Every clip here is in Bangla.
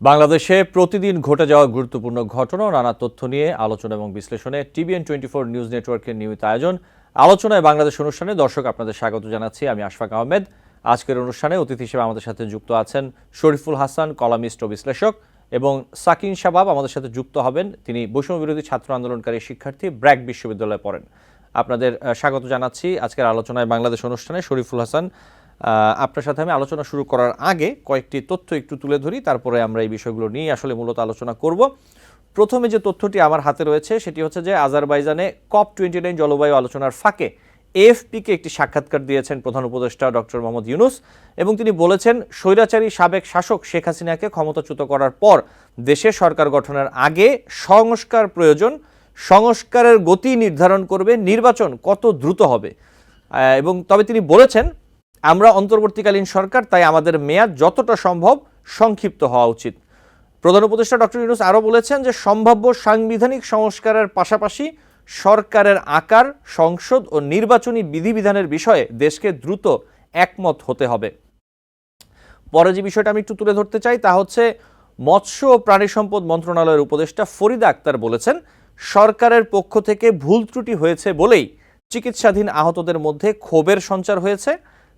বাংলাদেশে প্রতিদিন ঘটে যাওয়া গুরুত্বপূর্ণ ঘটনা ও নানা তথ্য নিয়ে আলোচনা এবং বিশ্লেষণে TVN24 নিউজ নেটওয়ার্কের নিয়মিত আয়োজন আলোচনায় বাংলাদেশ অনুষ্ঠানে দর্শক আপনাদের স্বাগত জানাচ্ছি। আমি আশফাক আহমেদ। আজকের অনুষ্ঠানে অতিথি হিসেবে আমাদের সাথে যুক্ত আছেন শরীফুল হাসান, কলামিস্ট ও বিশ্লেষক, এবং সাকিন শাবাব আমাদের সাথে যুক্ত হবেন। তিনি বৈষম্য বিরোধী ছাত্র আন্দোলনকারী শিক্ষার্থী, ব্র্যাক বিশ্ববিদ্যালয়ে পড়েন। আপনাদের স্বাগত জানাচ্ছি আজকের আলোচনায় বাংলাদেশ অনুষ্ঠানে। শরীফুল হাসান, আপনার সাথে আমি আলোচনা শুরু করার আগে কয়েকটি তথ্য একটু তুলে ধরি, তারপরে আমরা এই বিষয়গুলো নিয়ে আসলে মূলত আলোচনা করব। প্রথমে যে তথ্যটি আমার হাতে রয়েছে সেটি হচ্ছে যে আজারবাইজানে COP29 জলবায়ু আলোচনার ফাঁকে AFP-কে একটি সাক্ষাৎকার দিয়েছেন প্রধান উপদেষ্টা ডক্টর মোহাম্মদ ইউনূস, এবং তিনি বলেছেন স্বৈরাচারী সাবেক শাসক শেখ হাসিনাকে ক্ষমতাচ্যুত করার পর দেশে সরকার গঠনের আগে সংস্কার প্রয়োজন, সংস্কারের গতি নির্ধারণ করবে নির্বাচন কত দ্রুত হবে। এবং তবে তিনি বলেছেন আমরা অন্তর্বর্তীকালীন সরকার, তাই আমাদের মেয়াদ যতটা সম্ভব সংক্ষিপ্ত হওয়া উচিত। প্রধান উপদেষ্টা ডক্টর ইউনূস আরও বলেছেন যে সম্ভাব্য সাংবিধানিক সংস্কারের পাশাপাশি সরকারের আকার, সংসদ ও নির্বাচনী বিধিবিধানের বিষয়ে দেশকে দ্রুত একমত হতে হবে। পরে যে বিষয়টা আমি একটু তুলে ধরতে চাই তা হচ্ছে মৎস্য ও প্রাণী সম্পদ মন্ত্রণালয়ের উপদেষ্টা ফরিদা আক্তার বলেছেন সরকারের পক্ষ থেকে ভুল ত্রুটি হয়েছে বলেই চিকিৎসাধীন আহতদের মধ্যে ক্ষোভের সঞ্চার হয়েছে।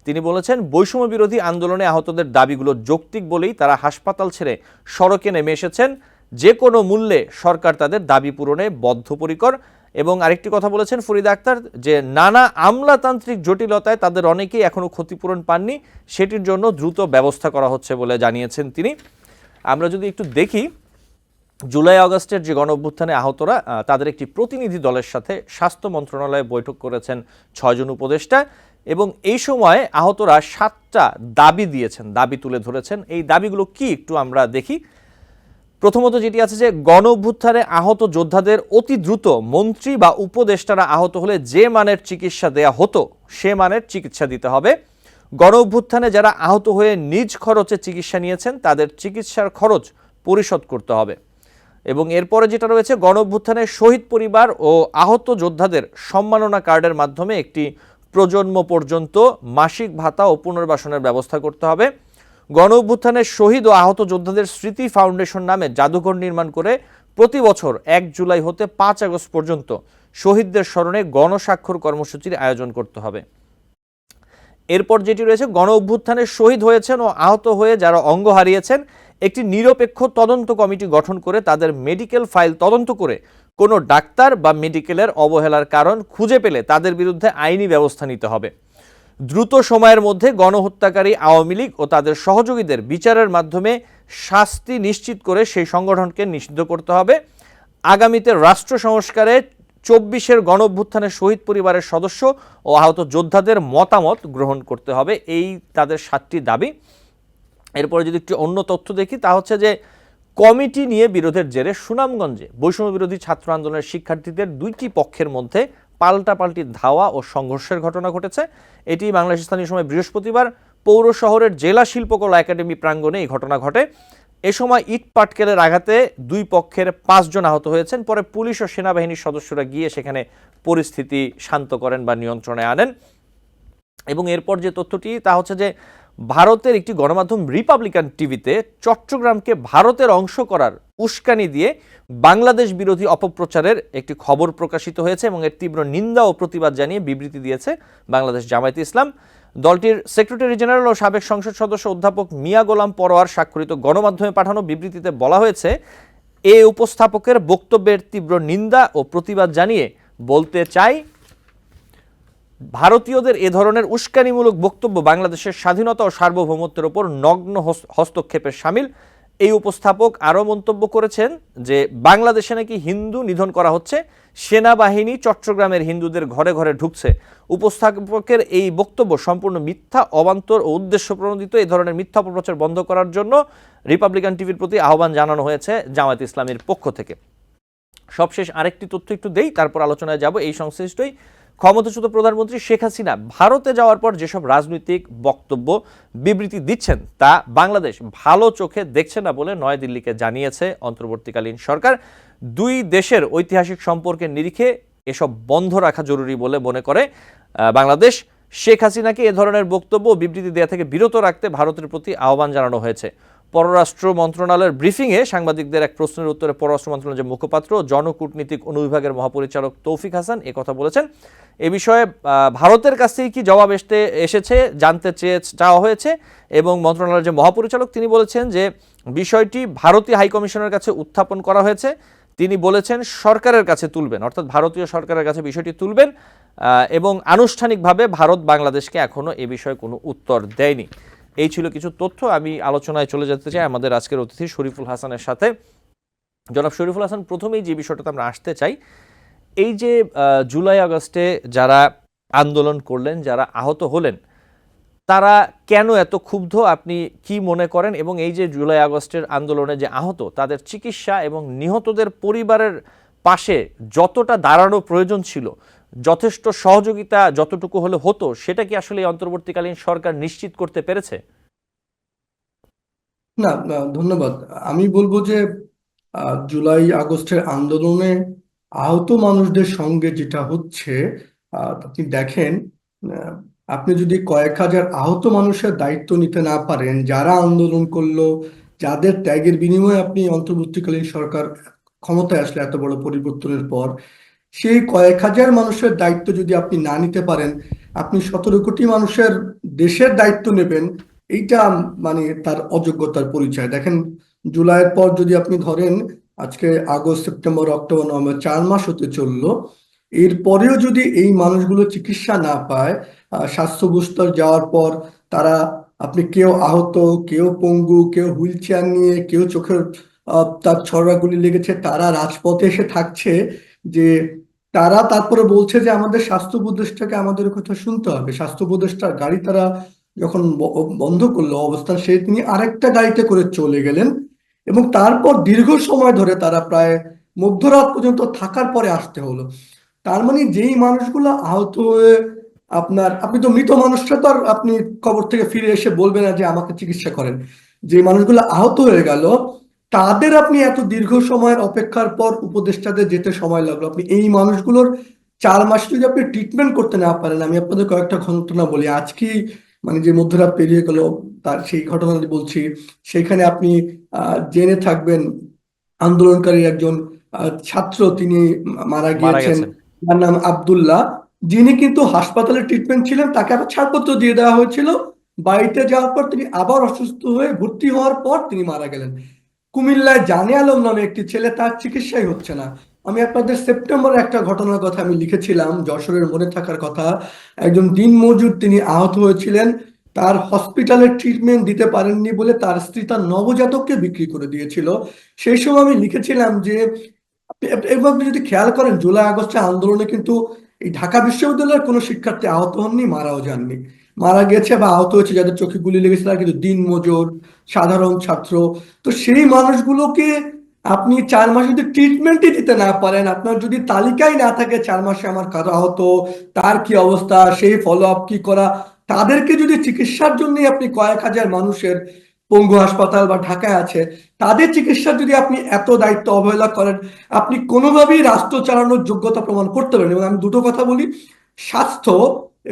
তিনি বলেছেন বৈষম্য বিরোধী আন্দোলনে আহতদের দাবিগুলো যৌক্তিক বলেই তারা হাসপাতাল ছেড়ে সড়কে নেমে এসেছেন। যে কোনো মূল্যে সরকার তাদের দাবি পূরণে বদ্ধপরিকর। এবং আরেকটি কথা বলেছেন ফরিদা আক্তার যে নানা আমলাতান্ত্রিক জটিলতায় তাদের অনেকেই এখনও ক্ষতিপূরণ পাননি, সেটির জন্য দ্রুত ব্যবস্থা করা হচ্ছে বলে জানিয়েছেন তিনি। আমরা যদি একটু দেখি জুলাই আগস্টের যে গণঅভ্যুত্থানে আহতরা, তাদের একটি প্রতিনিধি দলের সাথে স্বাস্থ্য মন্ত্রণালয়ে বৈঠক করেছেন 6 জন উপদেষ্টা, এবং এই সময় আহতরা 7টা দাবি দিয়েছেন, দাবি তুলে ধরেছেন। এই দাবিগুলো কি একটু আমরা দেখি। প্রথমত যেটি আছে যে গণঅভ্যুত্থানে আহত যোদ্ধাদের অতি দ্রুত মন্ত্রী বা উপদেষ্টারা আহত হলে যে মানের চিকিৎসা দেয়া হতো সে মানের চিকিৎসা দিতে হবে। গণঅভ্যুত্থানে যারা আহত হয়ে নিজ খরচে চিকিৎসা নিয়েছেন তাদের চিকিৎসার খরচ পরিশোধ করতে হবে। এবং এরপরে যেটা রয়েছে গণঅভ্যুত্থানে শহীদ পরিবার ও আহত যোদ্ধাদের সম্মাননা কার্ডের মাধ্যমে একটি প্রজন্ম পর্যন্ত মাসিক ভাতা ও পুনর্বাসনের ব্যবস্থা করতে হবে। গণঅভ্যুত্থানে শহীদ ও আহত যোদ্ধাদের স্মৃতি ফাউন্ডেশন নামে জাদুঘর নির্মাণ করে প্রতি বছর 1 জুলাই হতে 5 আগস্ট পর্যন্ত শহীদদের স্মরণে গণস্বাক্ষর কর্মসূচির আয়োজন করতে হবে। এরপর যেটি রয়েছে গণঅভ্যুত্থানে শহীদ হয়েছেন ও আহত হয়ে যারা অঙ্গ হারিয়েছেন একটি নিরপেক্ষ তদন্ত কমিটি গঠন করে তাদের মেডিকেল ফাইল তদন্ত করে কোনো ডাক্তার বা মেডিকেলের অবহেলার কারণ খুঁজে পেলে তাদের বিরুদ্ধে আইনি ব্যবস্থা নিতে হবে। দ্রুত সময়ের মধ্যে গণহত্যাকারী আওয়ামী লীগ ও তাদের সহযোগীদের বিচারের মাধ্যমে শাস্তি নিশ্চিত করে সেই সংগঠনকে নিষিদ্ধ করতে হবে। আগামীতে রাষ্ট্র সংস্কারে 24-এর গণঅভ্যুত্থানের শহীদ পরিবারের সদস্য ও আহত যোদ্ধাদের মতামত গ্রহণ করতে হবে। এই তাদের 7টি দাবি। এরপরে যদি একটু অন্য তথ্য দেখি তা হচ্ছে যে কমিটি নিয়ে বিরোধের জেরে সুনামগঞ্জে বৈষম্য বিরোধী ছাত্র আন্দোলনের শিক্ষার্থীদের 2টি পক্ষের মধ্যে পাল্টাপাল্টি ধাওয়া ও সংঘর্ষের ঘটনা ঘটেছে। এটি বাংলাদেশ স্থানীয় সময় বৃহস্পতিবার পৌর শহরের জেলা শিল্পকলা একাডেমি প্রাঙ্গণে এই ঘটনা ঘটে। এ সময় ইট পাটকেলের আঘাতে 2 পক্ষের 5 জন আহত হয়েছেন। পরে পুলিশ ও সেনাবাহিনীর সদস্যরা গিয়ে সেখানে পরিস্থিতি শান্ত করেন বা নিয়ন্ত্রণে আনেন। এবং এরপর যে তথ্যটি তা হচ্ছে যে ভারতের একটি গণমাধ্যম রিপাবলিকান টিভিতে চট্টগ্রামকে ভারতের অংশ করার উস্কানি দিয়ে বাংলাদেশ বিরোধী অপপ্রচারের একটি খবর প্রকাশিত হয়েছে, এবং এর তীব্র নিন্দা ও প্রতিবাদ জানিয়ে বিবৃতি দিয়েছে বাংলাদেশ জামায়াতে ইসলাম। দলটির সেক্রেটারি জেনারেল ও সাবেক সংসদ সদস্য অধ্যাপক মিয়া গোলাম পরোয়ার স্বাক্ষরিত গণমাধ্যমে পাঠানো বিবৃতিতে বলা হয়েছে এ উপস্থাপকের বক্তব্যের তীব্র নিন্দা ও প্রতিবাদ জানিয়ে বলতে চাই ভারতীয়দের এ ধরনের উস্কানিমূলক বক্তব্য বাংলাদেশের স্বাধীনতা ও সার্বভৌমত্বের ওপর নগ্ন হস্তক্ষেপের শামিল। এই উপস্থাপক আরও মন্তব্য করেছেন যে বাংলাদেশে নাকি হিন্দু নিধন করা হচ্ছে, সেনাবাহিনী চট্টগ্রামের হিন্দুদের ঘরে ঘরে ঢুকছে। উপস্থাপকের এই বক্তব্য সম্পূর্ণ মিথ্যা, অবান্তর ও উদ্দেশ্য প্রণোদিত। এই ধরনের মিথ্যা অপপ্রচার বন্ধ করার জন্য রিপাবলিকান টিভির প্রতি আহ্বান জানানো হয়েছে জামায়াতে ইসলামের পক্ষ থেকে। সবশেষ আরেকটি তথ্য একটু দেই, তারপর আলোচনায় যাব এই সংশ্লিষ্টই। ক্ষমতাচ্যুত প্রধানমন্ত্রী শেখ হাসিনা ভারতে যাওয়ার পর যেসব রাজনৈতিক বক্তব্য বিবৃতি দিচ্ছেন তা বাংলাদেশ ভালো চোখে দেখছে না বলে নয়াদিল্লিকে জানিয়েছে অন্তর্বর্তীকালীন সরকার। 2 দেশের ঐতিহাসিক সম্পর্কের নিরিখে এসব বন্ধ রাখা জরুরি বলে মনে করে বাংলাদেশ। শেখ হাসিনাকে এ ধরনের বক্তব্য ও বিবৃতি দেওয়া থেকে বিরত রাখতে ভারতের প্রতি আহ্বান জানানো হয়েছে। পররাষ্ট্র মন্ত্রণালয়ের ব্রিফিংয়ে সাংবাদিকদের এক প্রশ্নের উত্তরে পররাষ্ট্র মন্ত্রণালয়ের যে মুখপাত্র জনকূটনীতিক অনুবিভাগের মহাপরিচালক তৌফিক হাসান কথা বলেছেন। এ বিষয়ে ভারতের কাছ থেকে কি জবাব এসেছে জানতে চাওয়া হয়েছে, এবং মন্ত্রণালয়ের যে মহাপরিচালক তিনি বলেছেন যে বিষয়টি ভারতীয় হাইকমিশনের কাছে উত্থাপন করা হয়েছে। তিনি বলেছেন সরকারের কাছে তুলবেন, অর্থাৎ ভারতীয় সরকারের কাছে বিষয়টি তুলবেন, এবং আনুষ্ঠানিকভাবে ভারত বাংলাদেশকে এখনো এ বিষয়ে কোনো উত্তর দেয়নি। এই ছিল কিছু তথ্য। আমি আলোচনায় চলে যেতে চাই আমাদের আজকের অতিথি শরীফুল হাসানের সাথে। জনাব শরীফুল হাসান, প্রথমেই যে বিষয়টাতে আমরা আসতে চাই, এই যে জুলাই আগস্টে যারা আন্দোলন করলেন, যারা আহত হলেন, তারা কেন এত ক্ষুব্ধ আপনি কি মনে করেন? এবং এই যে জুলাই আগস্টের আন্দোলনে যে আহত, তাদের চিকিৎসা এবং নিহতদের পরিবারের পাশে যতটা দাঁড়ানো প্রয়োজন ছিল, যথেষ্ট সহযোগিতা যতটুকু হলে হতো, সেটা কি আসলে অন্তর্বর্তীকালীন সরকার নিশ্চিত করতে পেরেছে? না, ধন্যবাদ। আমি বলবো যে জুলাই আগস্টের আন্দোলনে আহত মানুষদের সঙ্গে যেটা হচ্ছে, আপনি দেখেন, আহ, আপনি যদি কয়েক হাজার আহত মানুষের দায়িত্ব নিতে না পারেন, যারা আন্দোলন করলো, যাদের ত্যাগের বিনিময়ে আপনি অন্তর্বর্তীকালীন সরকার ক্ষমতায় আসলে এত বড় পরিবর্তনের পর, সেই কয়েক হাজার মানুষের দায়িত্ব যদি আপনি না নিতে পারেন, আপনি 17 কোটি মানুষের দেশের দায়িত্ব নেবেন, এইটা মানে তার অযোগ্যতার পরিচয়। দেখেন, জুলাইয়ের পর যদি আপনি ধরেন, আজকে আগস্ট, সেপ্টেম্বর, অক্টোবর, নভেম্বর 4 মাস হতে চললো, এরপরেও যদি এই মানুষগুলো চিকিৎসা না পায়, স্বাস্থ্য বুস্টার যাওয়ার পর তারা, আপনি কেউ আহত, কেউ পঙ্গু, কেউ হুইল চেয়ার নিয়ে, কেউ চোখের তার ছড়াগুলি লেগেছে, তারা রাজপথে এসে থাকছে, যে তারা তারপরে বলছে যে আমাদের স্বাস্থ্য উপদেষ্টাকে আমাদের কথা শুনতে হবে। স্বাস্থ্য উপদেষ্টার গাড়ি তারা যখন বন্ধ করলো অবস্থান, সে তিনি আরেকটা গাড়িতে করে চলে গেলেন, এবং তারপর দীর্ঘ সময় ধরে তারা প্রায় মধ্যরাত পর্যন্ত থাকার পরে আসতে হলো। তার মানে যেই মানুষগুলো আহত হয়ে, আপনি তো মৃত মানুষটা তো আর আপনি কবর থেকে ফিরে এসে বলবেন না যে আমাকে চিকিৎসা করেন। যে মানুষগুলো আহত হয়ে গেল, তাদের আপনি এত দীর্ঘ সময়ের অপেক্ষার পর উপদেষ্টাদের যেতে সময় লাগলো, আপনি এই মানুষগুলোর 4 মাস যদি আপনি ট্রিটমেন্ট করতে না পারেন। আমি আপনাদের কয়েকটা ঘটনা বলি। আজকে মানে যে মধ্যরাত পেরিয়ে গেল, তার সেই ঘটনাটি বলছি। সেখানে আপনি জেনে থাকবেন, আন্দোলনকারী একজন ছাত্র তিনি মারা মারা গিয়েছেন। গেছেন। তার নাম আব্দুল্লাহ, যিনি কিন্তু হাসপাতালে ট্রিটমেন্ট ছিলেন, তাকে আবার ছাড়পত্র দিয়ে দেওয়া হয়েছিল। বাড়িতে যাওয়ার পর তিনি আবার অসুস্থ হয়ে ভর্তি হওয়ার পর তিনি মারা গেলেন। কুমিল্লায় জানে আলম নামে একটি ছেলে, তার চিকিৎসাই হচ্ছে না। আমি আপনাদের সেপ্টেম্বরে একটা ঘটনার কথা আমি লিখেছিলাম, যশোরের মনে থাকার কথা। একজন দিনমজুর, তিনি আহত হয়েছিলেন, তার হসপিটালের ট্রিটমেন্ট দিতে পারেননি বলে তার স্ত্রী তার নবজাতককে বিক্রি করে দিয়েছিল। সেই সময় আমি লিখেছিলাম যে এবার আপনি যদি খেয়াল করেন, জুলাই আগস্টের আন্দোলনে কিন্তু এই ঢাকা বিশ্ববিদ্যালয়ের কোনো শিক্ষার্থী আহত হননি, মারাও যাননি। মারা গেছে বা আহত হয়েছে যাদের চোখে গুলি লেগেছে, তারা কিন্তু দিনমজুর, সাধারণ ছাত্র। তো সেই মানুষগুলোকে আপনি 4 মাস যদি ট্রিটমেন্টই দিতে না পারেন, আপনার যদি তালিকায় না থাকে 4 মাসে আমার কারো আহত, তার কি অবস্থা, সেই ফলো আপ কি করা, তাদেরকে যদি চিকিৎসার জন্য আপনি কয়েক হাজার মানুষের, পঙ্গু হাসপাতাল বা ঢাকায় আছে, তাদের চিকিৎসার যদি আপনি এত দায়িত্ব অবহেলা করেন, আপনি কোনোভাবেই রাষ্ট্র চালানোর যোগ্যতা প্রমাণ করতে পারেন। এবং আমি দুটো কথা বলি, স্বাস্থ্য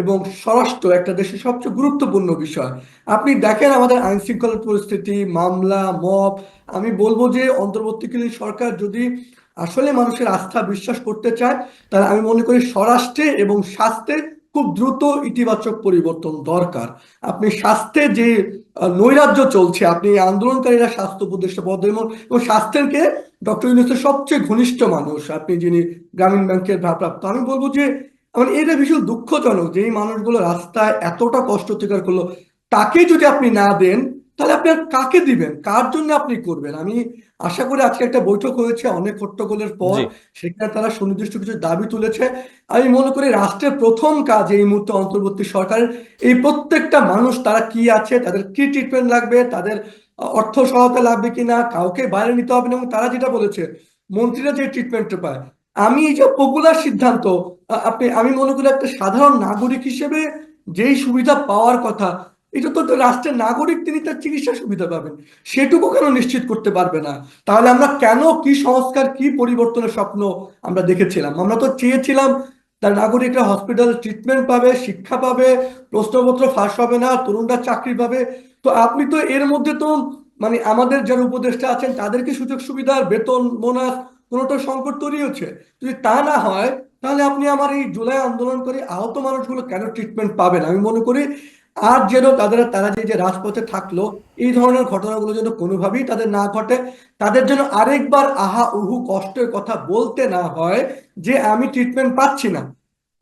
এবং স্বরাষ্ট্র একটা দেশের সবচেয়ে গুরুত্বপূর্ণ বিষয়। আপনি দেখেন আমাদের আইন শৃঙ্খলার পরিস্থিতি, মামলা, মব। আমি বলবো যে অন্তর্বর্তীকালীন সরকার যদি আসলে মানুষের আস্থা বিশ্বাস করতে চায়, তাহলে আমি মনে করি স্বরাষ্ট্রে এবং স্বাস্থ্যে খুব দ্রুত ইতিবাচক পরিবর্তন দরকার। আপনি স্বাস্থ্যে যে নৈরাজ্য চলছে, আপনি আন্দোলনকারীরা স্বাস্থ্য উপদেষ্টা পদ, এবং স্বাস্থ্যকে ডক্টর ইউনূসের সবচেয়ে ঘনিষ্ঠ মানুষ, আপনি যিনি গ্রামীণ ব্যাংকের ভারপ্রাপ্ত, আমি বলবো যে মানে এটা ভীষণ দুঃখজনক যে এই মানুষগুলো রাস্তায় এতটা কষ্ট স্বীকার করলো, তাকে যদি আপনি না দেন, তাহলে আপনি আর কাকে দিবেন, কার জন্য আপনি করবেন? আমি আশা করি আজকে একটা বৈঠক হয়েছে অনেক হট্টগোলের পর, জি। সেখানে তারা সুনির্দিষ্ট কিছু দাবি তুলেছে। আমি মনে করি রাষ্ট্রের প্রথম কাজ এই মুহূর্তে অন্তর্বর্তী সরকারের, এই প্রত্যেকটা মানুষ তারা কি আছে, তাদের কি ট্রিটমেন্ট লাগবে, তাদের অর্থ সহায়তা লাগবে কিনা, কাউকে বাইরে নিতে হবে না। এবং তারা যেটা বলেছে, মন্ত্রীরা যে ট্রিটমেন্টটা পায়, আমি এই যে পপুলার সিদ্ধান্ত, আমি মনে করি একটা সাধারণ নাগরিক হিসেবে যেই সুবিধা পাওয়ার কথা, এটা তো রাষ্ট্রের নাগরিক, তিনি তার চিকিৎসা সুবিধা পাবেন, সেটুকু কেন নিশ্চিত করতে পারবে না? তাহলে আমরা কেন, কি সংস্কার, কি পরিবর্তনের স্বপ্ন আমরা দেখেছিলাম? আমরা তো চেয়েছিলাম তার নাগরিকরা হসপিটাল ট্রিটমেন্ট পাবে, শিক্ষা পাবে, প্রশ্নপত্র ফাঁস হবে না, তরুণরা চাকরি পাবে। তো আপনি তো এর মধ্যে তো মানে আমাদের যারা উপদেষ্টা আছেন তাদের কি সুযোগ সুবিধার বেতন বোনাস কোনোটা সংকট তৈরি হচ্ছে? যদি তা না হয় তাহলে আপনি আমার এই জুলাই আন্দোলন করে আহত মানুষগুলো কেন ট্রিটমেন্ট পাবেন? আমি মনে করি আর যেন তারা যে রাজপথে থাকলো এই ধরনের ঘটনাগুলো যেন কোনোভাবেই তাদের না ঘটে, তাদের যেন আরেকবার আহা উহু কষ্টের কথা বলতে না হয় যে আমি ট্রিটমেন্ট পাচ্ছি না।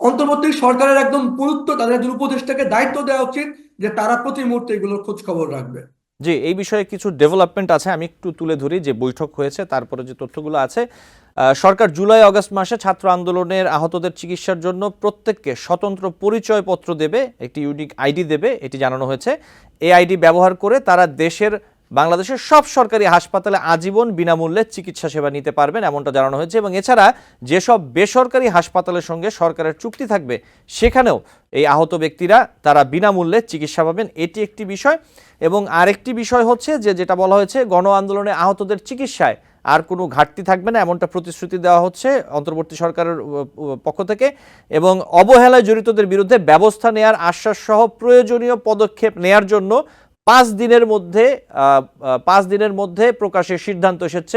অন্তর্বর্তী সরকারের একদম পুরুত্ব তাদের একজন উপদেষ্টাকে দায়িত্ব দেওয়া উচিত যে তারা প্রতি মুহূর্তে এগুলোর খোঁজ খবর রাখবে। জি, এই বিষয়ে কিছু ডেভেলপমেন্ট আছে, আমি একটু তুলে ধরি যে বৈঠক হয়েছে তারপরে যে তথ্যগুলো আছে। সরকার জুলাই আগস্ট মাসে ছাত্র আন্দোলনের আহতদের চিকিৎসার জন্য প্রত্যেককে স্বতন্ত্র পরিচয়পত্র দেবে, একটি ইউনিক আইডি দেবে, এটি জানানো হয়েছে। এই আইডি ব্যবহার করে তারা বাংলাদেশের সব সরকারি হাসপাতালে আজীবন বিনামূল্যে চিকিৎসা সেবা নিতে পারবেন, এমনটা জানানো হয়েছে। এবং এছাড়া যেসব বেসরকারি হাসপাতালের সঙ্গে সরকারের চুক্তি থাকবে সেখানেও এই আহত ব্যক্তিরা তারা বিনামূল্যে চিকিৎসা পাবেন, এটি একটি বিষয়। এবং আরেকটি বিষয় হচ্ছে যেটা বলা হয়েছে, গণ আন্দোলনে আহতদের চিকিৎসায় আর কোনো ঘাটতি থাকবে না, এমনটা প্রতিশ্রুতি দেওয়া হচ্ছে অন্তর্বর্তী সরকারের পক্ষ থেকে। এবং অবহেলায় জড়িতদের বিরুদ্ধে ব্যবস্থা নেয়ার আশ্বাস সহ প্রয়োজনীয় পদক্ষেপ নেয়ার জন্য 5 দিনের মধ্যে প্রকাশের সিদ্ধান্ত এসেছে।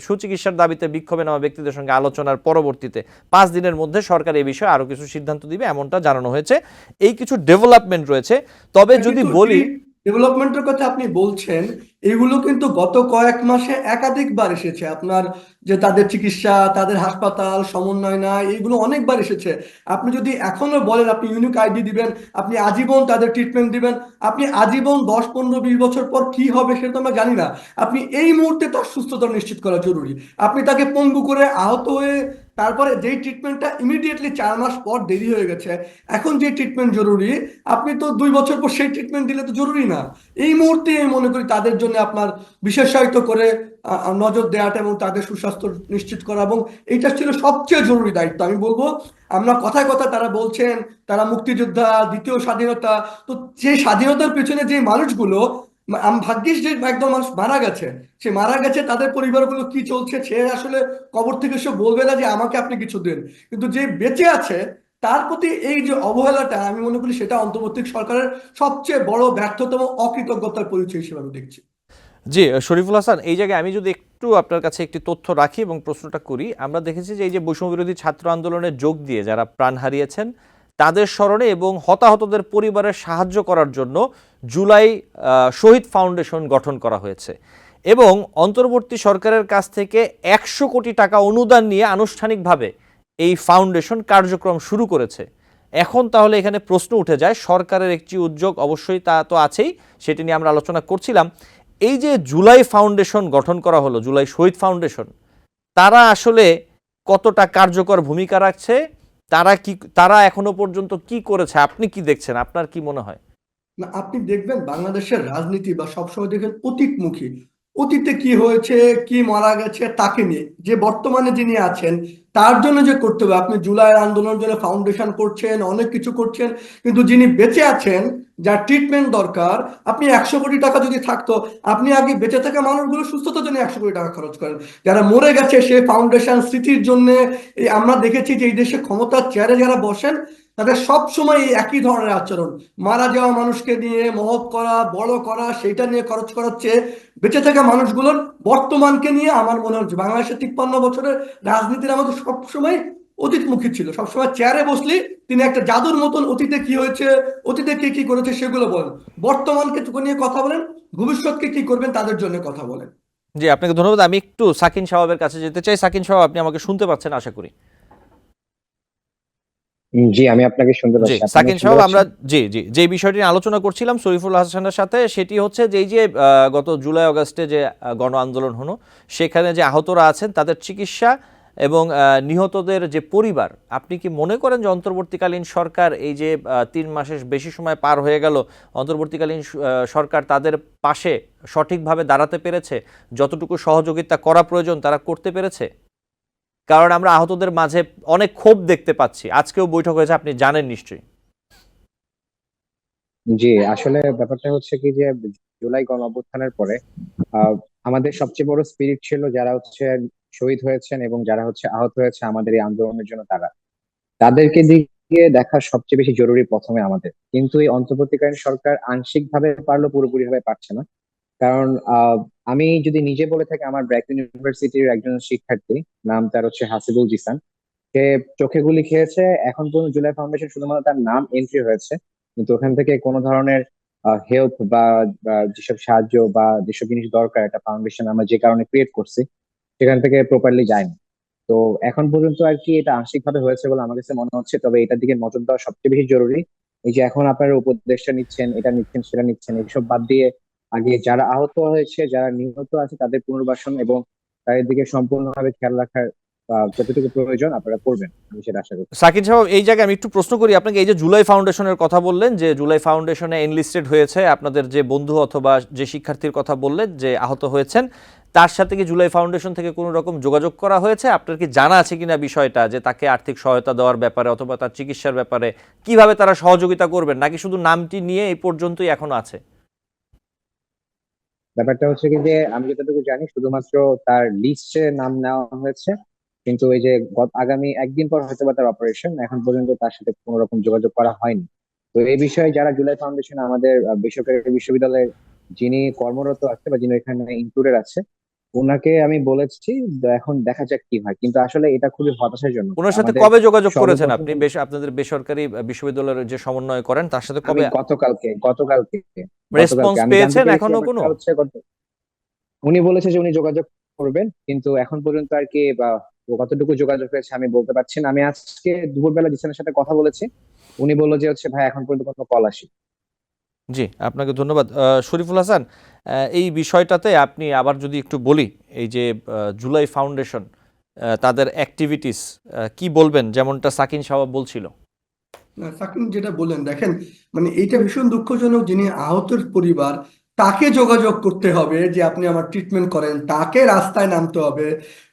সুচিকিৎসার দাবিতে বিক্ষোভে নামা ব্যক্তিদের সঙ্গে আলোচনার পরবর্তীতে 5 দিনের মধ্যে সরকার এই বিষয়ে আরো কিছু সিদ্ধান্ত দিবে, এমনটা জানানো হয়েছে। এই কিছু ডেভেলপমেন্ট রয়েছে। তবে যদি বলি, ডেভেলপমেন্টের কথা আপনি বলছেন, এগুলো কিন্তু গত কয়েক মাসে একাধিকবার এসেছে আপনার, যে তাদের চিকিৎসা, তাদের হাসপাতাল সমন্বয় না, এগুলো অনেকবার এসেছে। আপনি যদি এখনো বলেন আপনি ইউনিক আইডি দিবেন, আপনি আজীবন তাদের ট্রিটমেন্ট দিবেন, আপনি আজীবন 10, 15, 20 বছর পর কি হবে সেটা তো আমরা জানি না। আপনি এই মুহূর্তে তার সুস্থতা নিশ্চিত করা জরুরি। আপনি তাকে পঙ্গু করে আহত হয়ে তারপরে যেই ট্রিটমেন্টটা ইমিডিয়েটলি 4 মাস পর দেরি হয়ে গেছে, এখন যে ট্রিটমেন্ট জরুরি আপনি তো 2 বছর পর সেই ট্রিটমেন্ট দিলে তো জরুরি না। এই মুহূর্তে আমি মনে করি তাদের জন্য আপনার বিশেষায়িত করে নজর দেওয়াটা এবং তাদের সুস্বাস্থ্য নিশ্চিত করা, এবং এইটা ছিল সবচেয়ে জরুরি দায়িত্ব। আমি বলবো আমরা কথায় কথা তারা বলছেন তারা মুক্তিযোদ্ধা, দ্বিতীয় স্বাধীনতা, তো যে স্বাধীনতার পেছনে যে মানুষগুলো ভাগ্যিস যে একদম মানুষ মারা গেছে, সে মারা গেছে, তাদের পরিবারগুলো কি চলছে সে আসলে কবর থেকে সে বলবে না যে আমাকে আপনি কিছু দিন, কিন্তু যে বেঁচে আছে তার প্রতি এই যে অবহেলাটা আমি মনে করি সেটা অন্তর্বর্তী সরকারের সবচেয়ে বড় ব্যর্থতম অকৃতজ্ঞতার পরিচয় হিসেবে আমি দেখছি। জি শরীফুল হাসান, এই জায়গায় আমি যদি একটু আপনার কাছে একটি তথ্য রাখি এবং প্রশ্নটা করি। আমরা দেখেছি যে এই যে বৈষম্য বিরোধী ছাত্র আন্দোলনে যোগ দিয়ে যারা প্রাণ হারিয়েছেন তাদের স্মরণে এবং হতাহতদের পরিবারের সাহায্য করার জন্য জুলাই শহীদ ফাউন্ডেশন গঠন করা হয়েছে এবং অন্তর্বর্তী সরকারের কাছ থেকে 100 কোটি টাকা অনুদান নিয়ে আনুষ্ঠানিকভাবে এই ফাউন্ডেশন কার্যক্রম শুরু করেছে। এখন তাহলে এখানে প্রশ্ন উঠে যায়, সরকারের একটি উদ্যোগ অবশ্যই তা তো আছেই, সেটি নিয়ে আমরা আলোচনা করছিলাম। এই যে জুলাই ফাউন্ডেশন গঠন করা হলো, জুলাই শহীদ ফাউন্ডেশন, তারা আসলে কতটা কার্যকর ভূমিকা রাখছে, তারা এখনো পর্যন্ত কি করেছে, আপনি কি দেখছেন, আপনার কি মনে হয়? না, আপনি দেখবেন বাংলাদেশের রাজনীতি বা সবসময় দেখবেন অতীতমুখী। অতীতে কি হয়েছে, কি মারা গেছে তাকে নিয়ে, যে বর্তমানে যিনি আছেন তার জন্য যে করতে হবে। আপনি জুলাই আন্দোলনের জন্য ফাউন্ডেশন করছেন, অনেক কিছু করছেন, কিন্তু যিনি বেঁচে আছেন, যার ট্রিটমেন্ট দরকার, আপনি 100 কোটি টাকা যদি থাকতো আপনি আগে বেঁচে থাকা মানুষগুলো সুস্থতার জন্য 100 কোটি টাকা খরচ করেন। যারা মরে গেছে সে ফাউন্ডেশন স্মৃতির জন্য। এই আমরা দেখেছি যে এই দেশে ক্ষমতার চেয়ারে যারা বসেন তাদের সব সময় এই একই ধরনের আচরণ, মারা যাওয়া মানুষকে নিয়ে মহৎ করা, বড় করা, সেটা নিয়ে খরচ করার চেয়ে বেঁচে থাকা মানুষগুলোর বর্তমানকে নিয়ে আমার মনে হচ্ছে বাংলাদেশের 53 বছরের রাজনীতির আমাদের সবসময় অতীতমুখী ছিল। সবসময় চেয়ারে বসলি তিনি একটা জাদুর মতন অতীতে কি হয়েছে, অতীতে কে কি করেছে সেগুলো বলেন, বর্তমানকে নিয়ে কথা বলেন, ভবিষ্যৎকে কি করবেন তাদের জন্য কথা বলেন। জি আপনাকে ধন্যবাদ। আমি একটু সাকিন সাহাবের কাছে যেতে চাই। সাকিন সাহাব, আপনি আমাকে শুনতে পাচ্ছেন আশা করি। জি, আমি আপনাকে শুনতে জি পাচ্ছি। আপনি সাকিন শুনতে সাহেব, আমরা পাচ্ছেন? যে বিষয়টি নিয়ে আলোচনা করছিলাম শরীফুল হাসানের সাথে, সেটি হচ্ছে যে এই যে গত জুলাই আগস্টে যে গণ আন্দোলন হলো সেখানে যে আহতরা আছেন তাদের চিকিৎসা এবং নিহতদের যে পরিবার, আপনি কি মনে করেন যে অন্তর্বর্তীকালীন সরকার এই যে 3 মাসের বেশি সময় পার হয়ে গেল, অন্তর্বর্তীকালীন সরকার তাদের পাশে সঠিকভাবে দাঁড়াতে পেরেছে, যতটুকু সহযোগিতা করা প্রয়োজন তারা করতে পেরেছে? কারণ আমরা আহতদের মাঝে অনেক ক্ষোভ দেখতে পাচ্ছি, আজকেও বৈঠক হয়েছে, আপনি জানেন নিশ্চয়ই। জি, আসলে ব্যাপারটা হচ্ছে কি যে জুলাই গণ অভ্যুত্থানের পরে আহ, আমাদের সবচেয়ে বড় স্পিরিট ছিল যারা হচ্ছে শহীদ হয়েছেন এবং যারা হচ্ছে আহত হয়েছে আমাদের এই আন্দোলনের জন্য, তাদেরকে দিয়ে দেখা সবচেয়ে বেশি জরুরি প্রথমে আমাদের। কিন্তু এই অন্তর্বর্তীকালীন সরকার আংশিক ভাবে পারলো, পুরোপুরি ভাবে পারছে না। কারণ আমি যদি নিজে বলে থাকি, আমার ব্র্যাক ইউনিভার্সিটির একজন শিক্ষার্থী, নাম তার হচ্ছে হাসিবুল জিসান। সে চোখে গুলি খেয়েছে। এখন পর্যন্ত জুলাই ফাউন্ডেশন শুধুমাত্র তার নাম এন্ট্রি হয়েছে, কিন্তু ওখান থেকে কোনো ধরনের হেল্প বা যেসব সাহায্য বা যেসব জিনিস দরকার একটা ফাউন্ডেশন আমরা যে কারণে ক্রিয়েট করছি, সেখান থেকে প্রপারলি যায়নি। তো এখন পর্যন্ত আর কি এটা আংশিক ভাবে হয়েছে বলে আমার কাছে মনে হচ্ছে, তবে এটার দিকে নজর দেওয়া সবচেয়ে বেশি জরুরি। এই যে এখন আপনারা উপদেশটা নিচ্ছেন, এটা নিচ্ছেন, সেটা নিচ্ছেন, এইসব বাদ দিয়ে আগে যারা আহত হয়েছে, যারা নিহত আছে, তাদের পুনর্বাসন এবং তাদের দিকে সম্পূর্ণভাবে খেয়াল রাখার যতটুকু প্রয়োজন আপনারা করবেন, আমি সেটা আশা করছি। সাকিন সাহেব, এই জায়গায় আমি একটু প্রশ্ন করি আপনাকে। এই যে জুলাই ফাউন্ডেশনের কথা বললেন, যে জুলাই ফাউন্ডেশনে এনলিস্টেড হয়েছে আপনাদের যে বন্ধু অথবা যে শিক্ষার্থীর কথা বললেন যে আহত হয়েছেন, তার সাথে কি জুলাই ফাউন্ডেশন থেকে কোনো রকম যোগাযোগ করা হয়েছে? আপনার কি জানা আছে কিনা বিষয়টা, যে তাকে আর্থিক সহায়তা দেওয়ার ব্যাপারে অথবা তার চিকিৎসার ব্যাপারে কিভাবে তারা সহযোগিতা করবেন, নাকি শুধু নামটি নিয়ে এই পর্যন্তই এখনো আছে? ব্যাপারটা হচ্ছে কি যে আমি যতটুকু জানি শুধুমাত্র তার লিস্টে নাম নেওয়া হয়েছে, কিন্তু এই যে আগামী একদিন পর হয়তো বা তার অপারেশন, এখন পর্যন্ত তার সাথে কোনো রকম যোগাযোগ করা হয়নি। তো এই বিষয়ে যারা জুলাই ফাউন্ডেশন আমাদের বেসরকারি বিশ্ববিদ্যালয়ের যিনি কর্মরত আছে বা যিনি এখানে ইনক্লুডেড আছে, ওনাকে আমি বলেছি। এখন দেখা যাক কি হয়, কিন্তু আসলে এটা খুবই হতাশাজনক ওনার সাথে আমাদের কবে যোগাযোগ করেছেন সর্বপ্রথম। আপনি? আপনাদের বেসরকারি বিশ্ববিদ্যালয়ের যে সমন্বয় করেন তার সাথে আমি কবে গতকালকে গতকালকে গতকালকে রেসপন্স আমি জানতে পেয়েছেন পেরেছি। এখনো কোনো? ব্যাপারটা হচ্ছে উনি বলেছে যে উনি যোগাযোগ করবেন, কিন্তু এখন পর্যন্ত আর কি বা কতটুকু যোগাযোগ হয়েছে আমি বলতে পারছি না। আমি আজকে দুপুরবেলা জিসানের সাথে কথা বলেছি, উনি বললো যে হচ্ছে ভাই এখন পর্যন্ত কোনো কল আসে। জি, আপনাকে ধন্যবাদ। শরীফুল হাসান, এই বিষয়টাতে আপনি আবার যদি একটু বলি, এই যে জুলাই ফাউন্ডেশন তাদের অ্যাক্টিভিটিস কি বলবেন, যেমনটা সাকিন সাহেব বলছিল? না, সাকিন যেটা বললেন, দেখেন, মানে এইটা ভীষণ দুঃখজনক। যিনি আহতের পরিবার, তাকে যোগাযোগ করতে হবে যে আপনি আমার ট্রিটমেন্ট করেন, তাকে রাস্তায় নামতে হবে,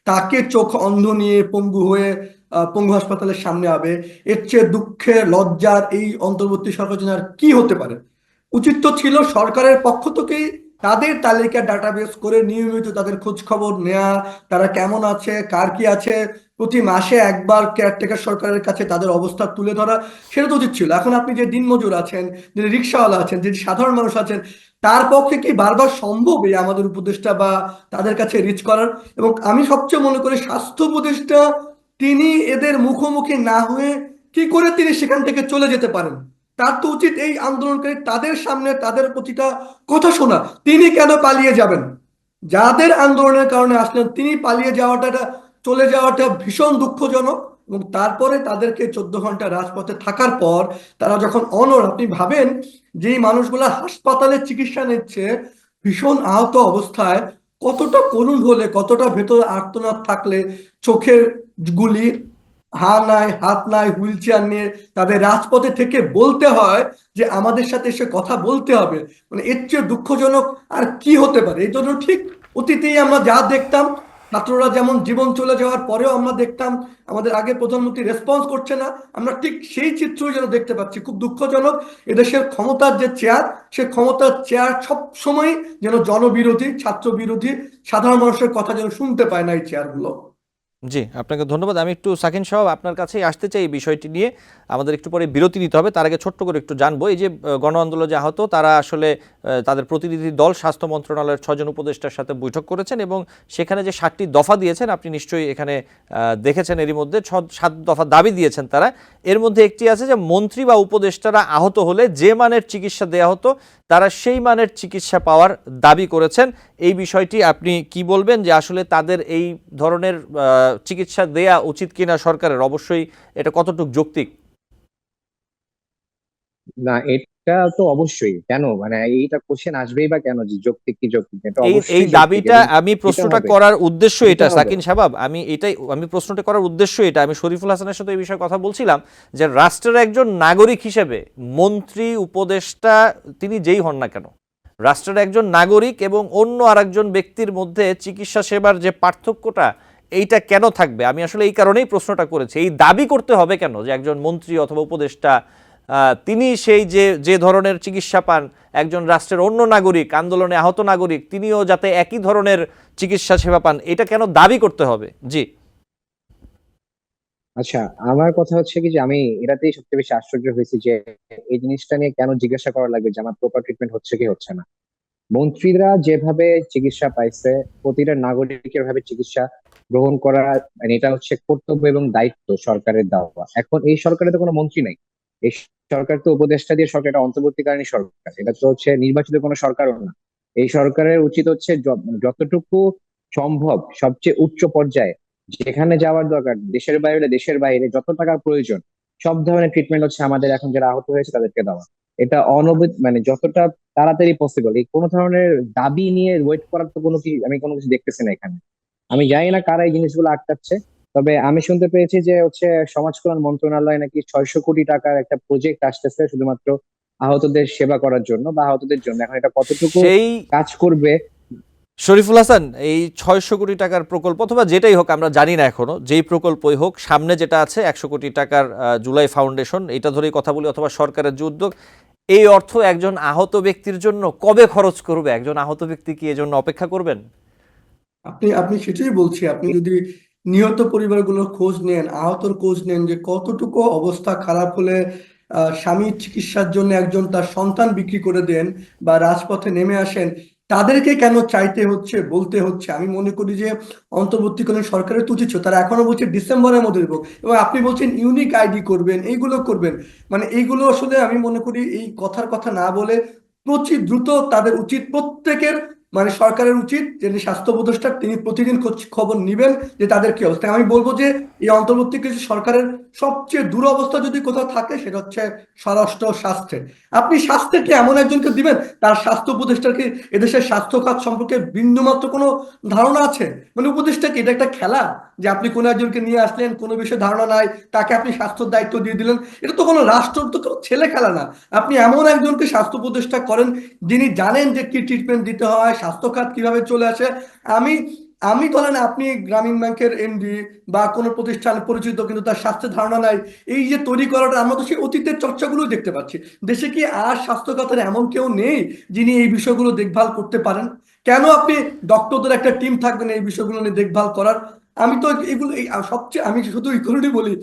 তাকে চোখ অন্ধ নিয়ে পঙ্গু হয়ে পঙ্গু হাসপাতালের সামনে হবে। এর চেয়ে দুঃখের, লজ্জার এই অন্তর্বর্তী সরকার জন্য আর কি হতে পারে? উচিত তো ছিল সরকারের পক্ষ থেকেই তাদের তালিকা ডাটাবেস করে নিয়মিত তাদের খোঁজ খবর নেওয়া, তারা কেমন আছে, কার কি আছে, প্রতি মাসে একবার কেয়ারটেকার সরকারের কাছে তাদের অবস্থা তুলে ধরা। সেটা তো উচিত ছিল। এখন আপনি যে দিনমজুর আছেন, যে রিক্সাওয়ালা আছেন, যে সাধারণ মানুষ আছেন, তার পক্ষে কি বারবার সম্ভব এই আমাদের উপদেষ্টা বা তাদের কাছে রিচ করার? এবং আমি সবচেয়ে মনে করি স্বাস্থ্য উপদেষ্টা, তিনি এদের মুখোমুখি না হয়ে কি করে তিনি সেখান থেকে চলে যেতে পারেন? তার তো উচিত এই আন্দোলনকারী তাদের সামনে তাদের প্রতিটা কথা শোনা। তিনি কেন পালিয়ে যাবেন? যাদের আন্দোলনের কারণে আসলেন, তিনি পালিয়ে যাওয়াটা, চলে যাওয়াটা ভীষণ দুঃখজনক। এবং তারপরে তাদেরকে 14 ঘন্টা রাজপথে থাকার পর তারা যখন অনড়, আপনি ভাবেন, যেই মানুষগুলা হাসপাতালে চিকিৎসা নিচ্ছে ভীষণ আহত অবস্থায়, কতটা করুণ হলে, কতটা ভেতরে আর্তনাদ থাকলে, চোখের গুলি, নাই, হাত নাই, হুইল চেয়ার নিয়ে তাদের রাজপথে থেকে বলতে হয় যে আমাদের সাথে এসে কথা বলতে হবে। মানে এর চেয়ে দুঃখজনক আর কি হতে পারে? এই জন্য ঠিক অতীতেই আমরা যা দেখতাম, ছাত্ররা যেমন জীবন চলে যাওয়ার পরেও আমরা দেখতাম আমাদের আগে প্রধানমন্ত্রী রেসপন্স করছে না, আমরা ঠিক সেই চিত্রই যেন দেখতে পাচ্ছি। খুব দুঃখজনক। এদেশের ক্ষমতার যে চেয়ার, সে ক্ষমতার চেয়ার সব সময় যেন জনবিরোধী, ছাত্র বিরোধী, সাধারণ মানুষের কথা যেন শুনতে পায় না এই চেয়ারগুলো। জি, আপনাকে ধন্যবাদ। আমি একটু সাকিন সাহেব আপনার কাছেই আসতে চাই এই বিষয়টি নিয়ে। আমাদের একটু পরে বিরতি নিতে হবে, তার আগে ছোট্ট করে একটু জানবো, এই যে গণ আন্দোলনে যে আহত, তারা আসলে তাদের প্রতিনিধি দল স্বাস্থ্য মন্ত্রণালয়ের 6 জন উপদেষ্টার সাথে বৈঠক করেছেন এবং সেখানে যে 7টি দফা দিয়েছেন আপনি নিশ্চয়ই এখানে দেখেছেন। এরই মধ্যে 7 দফা দাবি দিয়েছেন তারা। এর মধ্যে একটি আছে যে মন্ত্রী বা উপদেষ্টারা আহত হলে যে মানের চিকিৎসা দেয়া হতো, তারা সেই মানের চিকিৎসা পাওয়ার দাবি করেছেন। এই বিষয়টি আপনি কি বলবেন, যে আসলে তাদের এই ধরনের চিকিৎসা দেয়া উচিত কিনা সরকারের? অবশ্যই এটা কতটুকু যৌক্তিক? না, এটা তো অবশ্যই। কেন, মানে এইটা কোশ্চেন আসবেই বা কেন, যে যৌক্তিক কি যৌক্তিক না? এটা এই এই অবশ্যই যৌক্তিক দাবিটা, এবং আমি দিতে প্রশ্নটা হবে, করার উদ্দেশ্য দিতে এটা হবে। সাকিন সাবাব, আমি প্রশ্নটা করার উদ্দেশ্য এটা, আমি শরীফুল হাসানের সাথে এই বিষয়ে কথা বলছিলাম, যে রাষ্ট্রের একজন নাগরিক হিসেবে মন্ত্রী, উপদেষ্টা, তিনি যেই হন না কেন, রাষ্ট্রের একজন নাগরিক এবং অন্য আরেকজন ব্যক্তির মধ্যে চিকিৎসা সেবার যে পার্থক্যটা, এইটা কেন থাকবে? আমি আসলে এই কারণেই প্রশ্নটা করেছি। এই দাবি করতে হবে কেন যে একজন মন্ত্রী অথবা উপদেষ্টা তিনি সেই যে যে ধরনের চিকিৎসা পান, একজন রাষ্ট্রের অন্য নাগরিক, আন্দোলনে আহত নাগরিক, তিনিও যাতে একই ধরনের চিকিৎসা সেবা পান, এটা কেন দাবি করতে হবে? জি। আচ্ছা, আমার কথা হচ্ছে কি যে আমি এটাতেই সবচেয়ে বেশি আশ্চর্য হয়েছি যে এই জিনিসটা নিয়ে কেন জিজ্ঞাসা করা লাগবে যে আমার প্রপার ট্রিটমেন্ট হচ্ছে কি হচ্ছে না। মন্ত্রীরা যেভাবে চিকিৎসা পাইছে, প্রতিটা নাগরিকের ভাবে চিকিৎসা গ্রহণ করা, মানে এটা হচ্ছে কর্তব্য এবং দায়িত্ব সরকারের দেওয়া। এখন এই সরকারে তো কোনো মন্ত্রী নাই, এই সরকার তো উপদেষ্টা দিয়ে সরকার, এটা অন্তর্বর্তীকালীন সরকার, এটা তো হচ্ছে নির্বাচিত কোনো সরকারও না। এই সরকারের উচিত হচ্ছে যতটুকু সম্ভব সবচেয়ে উচ্চ পর্যায়ে, যেখানে যাওয়ার দরকার, দেশের বাইরে হলে দেশের বাইরে, যত টাকার প্রয়োজন সব ধরনের ট্রিটমেন্ট হচ্ছে আমাদের এখন যারা আহত হয়েছে তাদেরকে দেওয়া। এটা মানে যতটা তাড়াতাড়ি পসিবল, এই কোনো ধরনের দাবি নিয়ে ওয়েট করার তো আমি কোনো কিছু দেখতেছি না এখানে। আমি জানি না কারা এই জিনিসগুলো আটকাচ্ছে। তবে আমি শুনতে পেয়েছি যে হচ্ছে সমাজ কল্যাণ মন্ত্রণালয় নাকি 600 কোটি টাকার একটা প্রজেক্ট আসতেছে শুধুমাত্র আহতদের সেবা করার জন্য বা আহতদের জন্য। এখন এটা কতটুকু সেই কাজ করবে? শরীফুল হাসান, এই 600 কোটি টাকার প্রকল্প অথবা যেটাই হোক আমরা জানি না এখনো, যেই প্রকল্পই হোক, সামনে যেটা আছে 100 কোটি টাকার জুলাই ফাউন্ডেশন, এটা ধরেই কথা বলি, অথবা সরকারের যে উদ্যোগ, এই অর্থ একজন আহত ব্যক্তির জন্য কবে খরচ করবে? একজন আহত ব্যক্তি কি এজন্য অপেক্ষা করবেন? আপনি আপনি সেটাই বলছি, আপনি যদি নিহত পরিবারগুলোর খোঁজ নেন, আহতর খোঁজ নেন, যে কতটুকু অবস্থা খারাপ হলে স্বামীর চিকিৎসার জন্য একজন তার সন্তান বিক্রি করে দেন বা রাজপথে নেমে আসেন, তাদেরকে কেন চাইতে হচ্ছে, বলতে হচ্ছে? আমি মনে করি যে অন্তর্বর্তীকালীন সরকারের তো উচিত ছিল, তারা এখনো বলছে ডিসেম্বরের মধ্যে দেবো, এবং আপনি বলছেন ইউনিক আইডি করবেন, এইগুলো করবেন। মানে এইগুলো আসলে আমি মনে করি এই কথার কথা না বলে প্রচুর দ্রুত তাদের উচিত, প্রত্যেকের মানে সরকারের উচিত, যিনি স্বাস্থ্য উপদেষ্টা তিনি প্রতিদিন খবর নিবেন যে তাদের কি অবস্থা। আমি বলবো যে এই অন্তর্বর্তীকালীন সরকারের সবচেয়ে দুরবস্থা যদি কোথাও থাকে সেটা হচ্ছে স্বরাষ্ট্র স্বাস্থ্যের। আপনি স্বাস্থ্যকে এমন একজনকে দিবেন, তার স্বাস্থ্য উপদেষ্টার কি এদেশের স্বাস্থ্য খাত সম্পর্কে বিন্দুমাত্র কোনো ধারণা আছে? মানে উপদেষ্টা কি এটা একটা খেলা, যে আপনি কোনো একজনকে নিয়ে আসলেন, কোনো বিষয়ে ধারণা নাই, তাকে আপনি স্বাস্থ্যের দায়িত্ব দিয়ে দিলেন? এটা তো কোনো রাষ্ট্র, তো কোনো ছেলে খেলা না। আপনি এমন একজনকে স্বাস্থ্য উপদেষ্টা করেন যিনি জানেন যে কি ট্রিটমেন্ট দিতে হয়, স্বাস্থ্য খাত কিভাবে চলে আসে। আমি আমি ধরেন আপনি গ্রামীণ ব্যাংকের এমডি বা কোনো প্রতিষ্ঠান পরিচিত, কিন্তু তার স্বাস্থ্যের ধারণা নাই। এই যে তৈরি করাটা, আমরা তো সেই অতীতের চর্চাগুলো দেখতে পাচ্ছি। দেশে কি আর স্বাস্থ্য খাতের এমন কেউ নেই যিনি এই বিষয়গুলো দেখভাল করতে পারেন? কেন আপনি ডক্টরদের একটা টিম থাকবেন এই বিষয়গুলো নিয়ে দেখভাল করার? আমি তো এগুলো সবচেয়ে, আমি শুধু এই কারণেই বলি,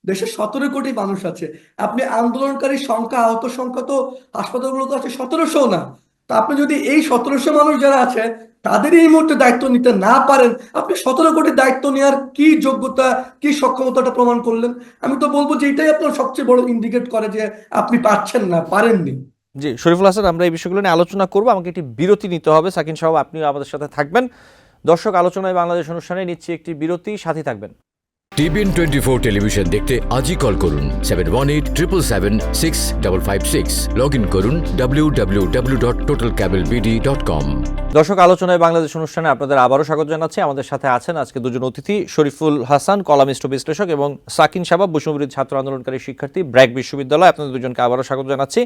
দেশে 17 কোটি মানুষ আছে। আপনি আন্দোলনকারী সংখ্যা, আহত সংখ্যা তো হাসপাতালগুলো তো আছে 1700 না। তা আপনি যদি এই 1700 মানুষ যারা আছে তাদের এই মুহূর্তে দায়িত্ব নিতে না পারেন, আপনি 17 কোটি দায়িত্ব নেওয়ার কি যোগ্যতা, কি সক্ষমতাটা প্রমাণ করলেন? আমি তো বলবো যে এটাই আপনার সবচেয়ে বড় ইন্ডিকেট করে যে আপনি পারছেন না, পারেননি। জি শরীফুল হাসান, আমরা এই বিষয়গুলো নিয়ে আলোচনা করবো, আমাকে একটি বিরতি নিতে হবে। সাকিন সাহেব, আপনিও আমাদের সাথে থাকবেন। দর্শক, আলোচনায় বাংলাদেশ অনুষ্ঠানে নিচ্ছি একটি বিরতি, সাথে থাকবেন। TBN24 টেলিভিশন দেখতে আজই কল করুন 7187776556। লগ ইন করুন www.totalcablebd.com। দর্শক, আলোচনায় বাংলাদেশ অনুষ্ঠানে আপনাদের আবারও স্বাগত জানাচ্ছি। আমাদের সাথে আছেন আজকে দুজন অতিথি, শরীফুল হাসান, কলামিস্ট ও বিশ্লেষক, এবং সাকিন শাবাব, বৈষম্যবিরোধী ছাত্র আন্দোলনকারী শিক্ষার্থী, ব্র্যাক বিশ্ববিদ্যালয়। আপনাদের দুজনকে আবারও স্বাগত জানাচ্ছি।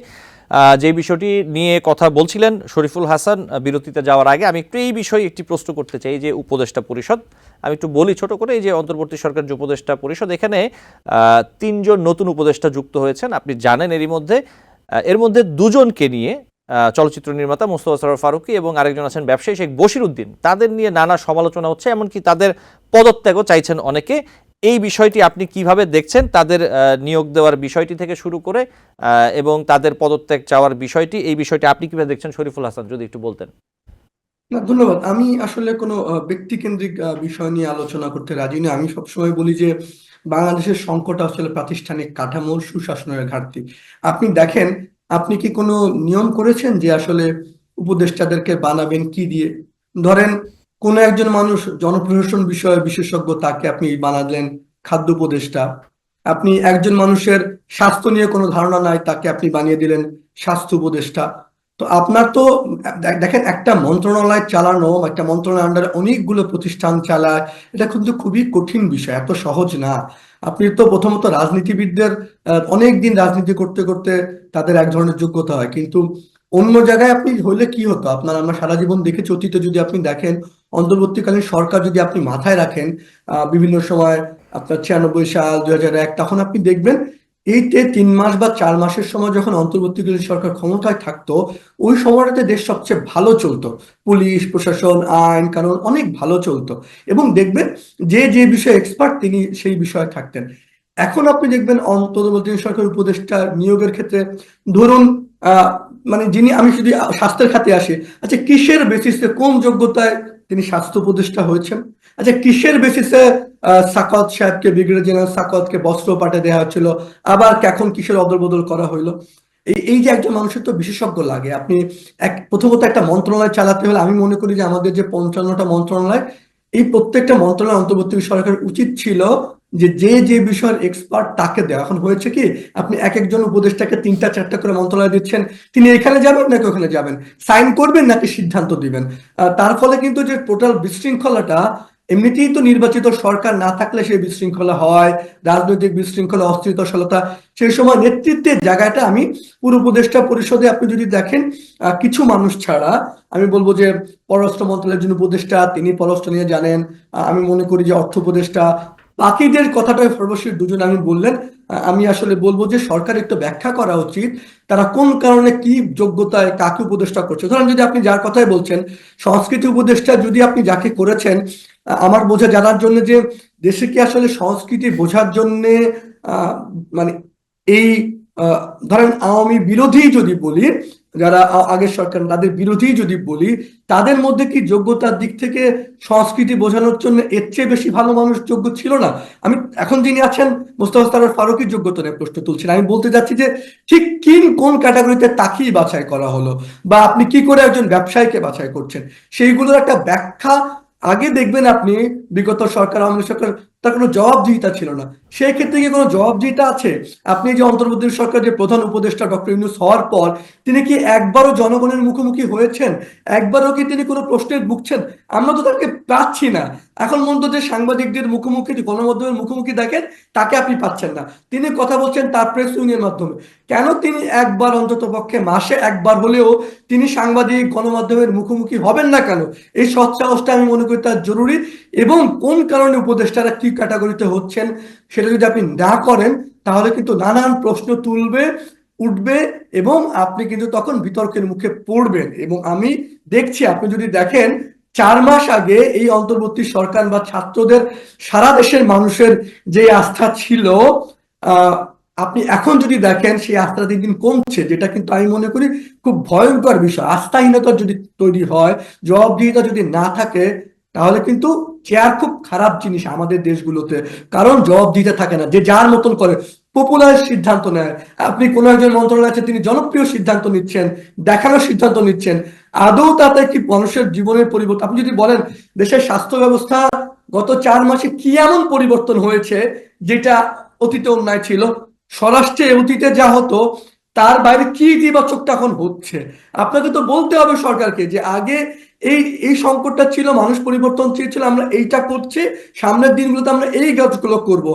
যে বিষয়টি নিয়ে কথা বলছিলেন শরীফুল হাসান বিরতিতে যাওয়ার আগে, আমি একটু এই বিষয়ে একটি প্রশ্ন করতে চাই। যে উপদেষ্টা পরিষদ, আমি একটু বলি ছোট করে, এই যে অন্তর্বর্তী সরকার যে উপদেষ্টা পরিষদ, এখানে 3জন নতুন উপদেষ্টা যুক্ত হয়েছেন, আপনি জানেন। এর মধ্যে দুজনকে নিয়ে চলচ্চিত্র নির্মাতা মোস্তফা সরোয়ার ফারুকী এবং আরেকজন আছেন ব্যবসায়ী শেখ বশিরউদ্দিন, তাদের নিয়ে নানা সমালোচনা হচ্ছে, এমনকি তাদের পদত্যাগও চাইছেন অনেকে। এই বিষয়টি আপনি কিভাবে দেখছেন? তাদের নিয়োগ দেওয়ার বিষয়টি থেকে শুরু করে এবং তাদের পদত্যাগ চাওয়ার বিষয়টি, এই বিষয়টি আপনি কিভাবে দেখছেন শরীফুল হাসান, যদি একটু বলতেন। না, ধন্যবাদ। আমি আসলে কোনো ব্যক্তিকেন্দ্রিক বিষয় নিয়ে আলোচনা করতে রাজি নই। আমি সবসময় বলি যে বাংলাদেশের সংকট আসলে প্রাতিষ্ঠানিক কাঠামোর, সুশাসনের ঘাটতি। আপনি দেখেন, আপনি কি কোনো নিয়ম করেছেন যে আসলে উপদেষ্টাদেরকে বানাবেন কি দিয়ে? ধরেন কোনো একজন মানুষ জনপ্রশাসন বিষয়ে বিশেষজ্ঞ, তাকে আপনি বানালেন খাদ্য উপদেষ্টা। আপনি একজন মানুষের স্বাস্থ্য নিয়ে কোনো ধারণা নাই, তাকে আপনি বানিয়ে দিলেন স্বাস্থ্য উপদেষ্টা। তো আপনার তো দেখেন, একটা মন্ত্রণালয় চালানো, একটা মন্ত্রণালয়ের আন্ডারে অনেকগুলো প্রতিষ্ঠান চালায়, এটা কিন্তু খুবই কঠিন বিষয়, এত সহজ না। আপনি তো প্রথমত রাজনীতিবিদদের অনেক দিন রাজনীতি করতে করতে তাদের এক ধরনের যোগ্যতা হয়, কিন্তু অন্য জায়গায় আপনি হইলে কি হতো আপনার? আমরা সারা জীবন দেখেছি অতীতে, যদি আপনি দেখেন অন্তর্বর্তীকালীন সরকার যদি আপনি মাথায় রাখেন, বিভিন্ন সময় আপনার 96 সাল, 2001, তখন আপনি দেখবেন এইতে 3 মাস বা 4 মাসের সময় যখন অন্তর্বর্তীকালীন সরকার ক্ষমতায় থাকতো, ওই সময়টাতে দেশ সবচেয়ে ভালো চলতো। পুলিশ প্রশাসন, আইন কানুন অনেক ভালো চলতো, এবং দেখবেন যে যে বিষয়ে এক্সপার্ট তিনি সেই বিষয়ে থাকতেন। এখন আপনি দেখবেন অন্তর্বর্তীকালীন সরকার উপদেষ্টা নিয়োগের ক্ষেত্রে, ধরুন আহ, মানে যিনি, আমি শুধু স্বাস্থ্যের খাতে আসি, আচ্ছা কিসের বেসিসে, কোন যোগ্যতায় তিনি স্বাস্থ্য উপদেষ্টা হয়েছেন? আচ্ছা কিসের বেসিসে সাখাওয়াত সাহেবকে, ব্রিগেডিয়ার জেনারেল সাখাওয়াতকে বস্ত্র পাঠে দেওয়া হচ্ছিল, আবার এখন কিসের অদল বদল করা হইলো? এই যে একজন মানুষের তো বিশেষজ্ঞ লাগে। আপনি প্রথমত একটা মন্ত্রণালয় চালাতে হলে আমি মনে করি যে আমাদের যে 55টা মন্ত্রণালয়, এই প্রত্যেকটা মন্ত্রণালয় অন্তর্বর্তী সরকারের উচিত ছিল যে যে যে বিষয়ের এক্সপার্ট তাকে দেওয়া। এখন হয়েছে কি, আপনি এক একজন উপদেষ্টাকে 3টা 4টা করে মন্ত্রণালয় দিচ্ছেন, তিনি এখানে যাবেন নাকি ওখানে যাবেন, সাইন করবেন নাকি সিদ্ধান্ত দিবেন। তার ফলে কিন্তু যে টোটাল বিশৃঙ্খলাটা, এমনিতেই তো নির্বাচিত সরকার না থাকলে সেই বিশৃঙ্খলা হয়, রাজনৈতিক বিশৃঙ্খলা, অস্থিতিশীলতা, সেই সময় নেতৃত্বের জায়গাটা আমি পুরো উপদেষ্টা পরিষদে আপনি যদি দেখেন, কিছু মানুষ ছাড়া, আমি বলবো যে পররাষ্ট্র মন্ত্রণালয়ের যিনি উপদেষ্টা তিনি পররাষ্ট্র নিয়ে জানেন, আমি মনে করি যে অর্থ উপদেষ্টা, বাকিদের কথাটা সর্বশেষ দুজন আমি বললেন। আমি আসলে বলবো যে সরকার একটু ব্যাখ্যা করা উচিত তারা কোন কারণে কি যোগ্যতায় কাকে উপদেষ্টা করছে। ধরেন যদি আপনি যার কথাই বলছেন সংস্কৃতি উপদেষ্টা, যদি আপনি যাকে করেছেন, আমার বোঝা জানার জন্য যে দেশে কি আসলে সংস্কৃতি বোঝার জন্য মানে এই ধরেন আওয়ামী বিরোধী যদি বলি, যারা আগের সরকার তাদের বিরোধী যদি বলি, তাদের মধ্যে কি যোগ্যতার দিক থেকে সংস্কৃতি বোঝানোর জন্য এর চেয়ে বেশি ভালো মানুষ যোগ্য ছিল না? আমি এখন যিনি আছেন মোস্তফা সরোয়ার ফারুকীর যোগ্যতা নিয়ে প্রশ্ন তুলছেন। আমি বলতে যাচ্ছি যে ঠিক কোন ক্যাটাগরিতে তাকেই বাছাই করা হলো, বা আপনি কি করে একজন ব্যবসায়ীকে বাছাই করছেন, সেইগুলোর একটা ব্যাখ্যা আগে দেখবেন আপনি। বিগত সরকার, আওয়ামী লীগ সরকার, তার কোনো জবাবদিহিতা ছিল না। সেই ক্ষেত্রে কি কোনো জবাবদিহিতা আছে? আপনি যে অন্তর্বর্তী সরকার যে প্রধান উপদেষ্টা ডক্টর ইউনূস হওয়ার পর তিনি কি একবারও জনগণের মুখোমুখি হয়েছেন? একবারও কি তিনি কোনো প্রশ্নের মুখছেন? আমরা তো তাকে পাচ্ছি না। এখন পর্যন্ত যে সাংবাদিকদের মুখোমুখি, গণমাধ্যমের মুখোমুখি দেখেন, তাকে আপনি পাচ্ছেন না। তিনি কথা বলছেন তার প্রেস উইং এর মাধ্যমে। কেন তিনি একবার, অন্তত পক্ষে মাসে একবার হলেও তিনি সাংবাদিক গণমাধ্যমের মুখোমুখি হবেন না কেন? এই সৎ সাহসটা আমি মনে করি তার জরুরি। এবং কোন কারণে উপদেষ্টারা কি ক্যাটাগরিতে হচ্ছেন সেটা যদি আপনি না করেন, তাহলে কিন্তু নানান প্রশ্ন উঠবে, এবং আপনি কিন্তু তখন বিতর্কের মুখে পড়বেন। এবং আমি দেখছি, আপনি যদি দেখেন 4 মাস আগে এই অন্তর্বর্তী সরকার বা ছাত্রদের, সারা দেশের মানুষের যে আস্থা ছিল, আহ আপনি এখন যদি দেখেন সেই আস্থা দিন দিন কমছে, যেটা কিন্তু আমি মনে করি খুব ভয়ঙ্কর বিষয়। আস্থাহীনতা যদি তৈরি হয়, জবাবদিহিতা যদি না থাকে, তাহলে কিন্তু চেয়ার খুব খারাপ জিনিস আমাদের দেশগুলোতে। কারণ জবাবদিহিতা থাকে না, যে যার মতন করে পপুলার সিদ্ধান্ত নেয়। আপনি কোন একজন মন্ত্রণালয় আছে, তিনি জনপ্রিয় সিদ্ধান্ত নিচ্ছেন, দেখানোর সিদ্ধান্ত নিচ্ছেন, আদৌ তাতে কি মানুষের জীবনের পরিবর্তন? আপনি যদি বলেন দেশের স্বাস্থ্য ব্যবস্থা গত 4 মাসে কি এমন পরিবর্তন হয়েছে যেটা অতীতে অন্যায় ছিল? স্বরাষ্ট্রে অতীতে যা হতো তার বাইরে কি ইতিবাচকটা এখন হচ্ছে? আপনাকে তো বলতে হবে সরকারকে যে আগে এই এই সংকটটা ছিল, মানুষ পরিবর্তন চেয়েছিল, আমরা এইটা করছি, সামনের দিনগুলোতে আমরা এই কাজগুলো করব।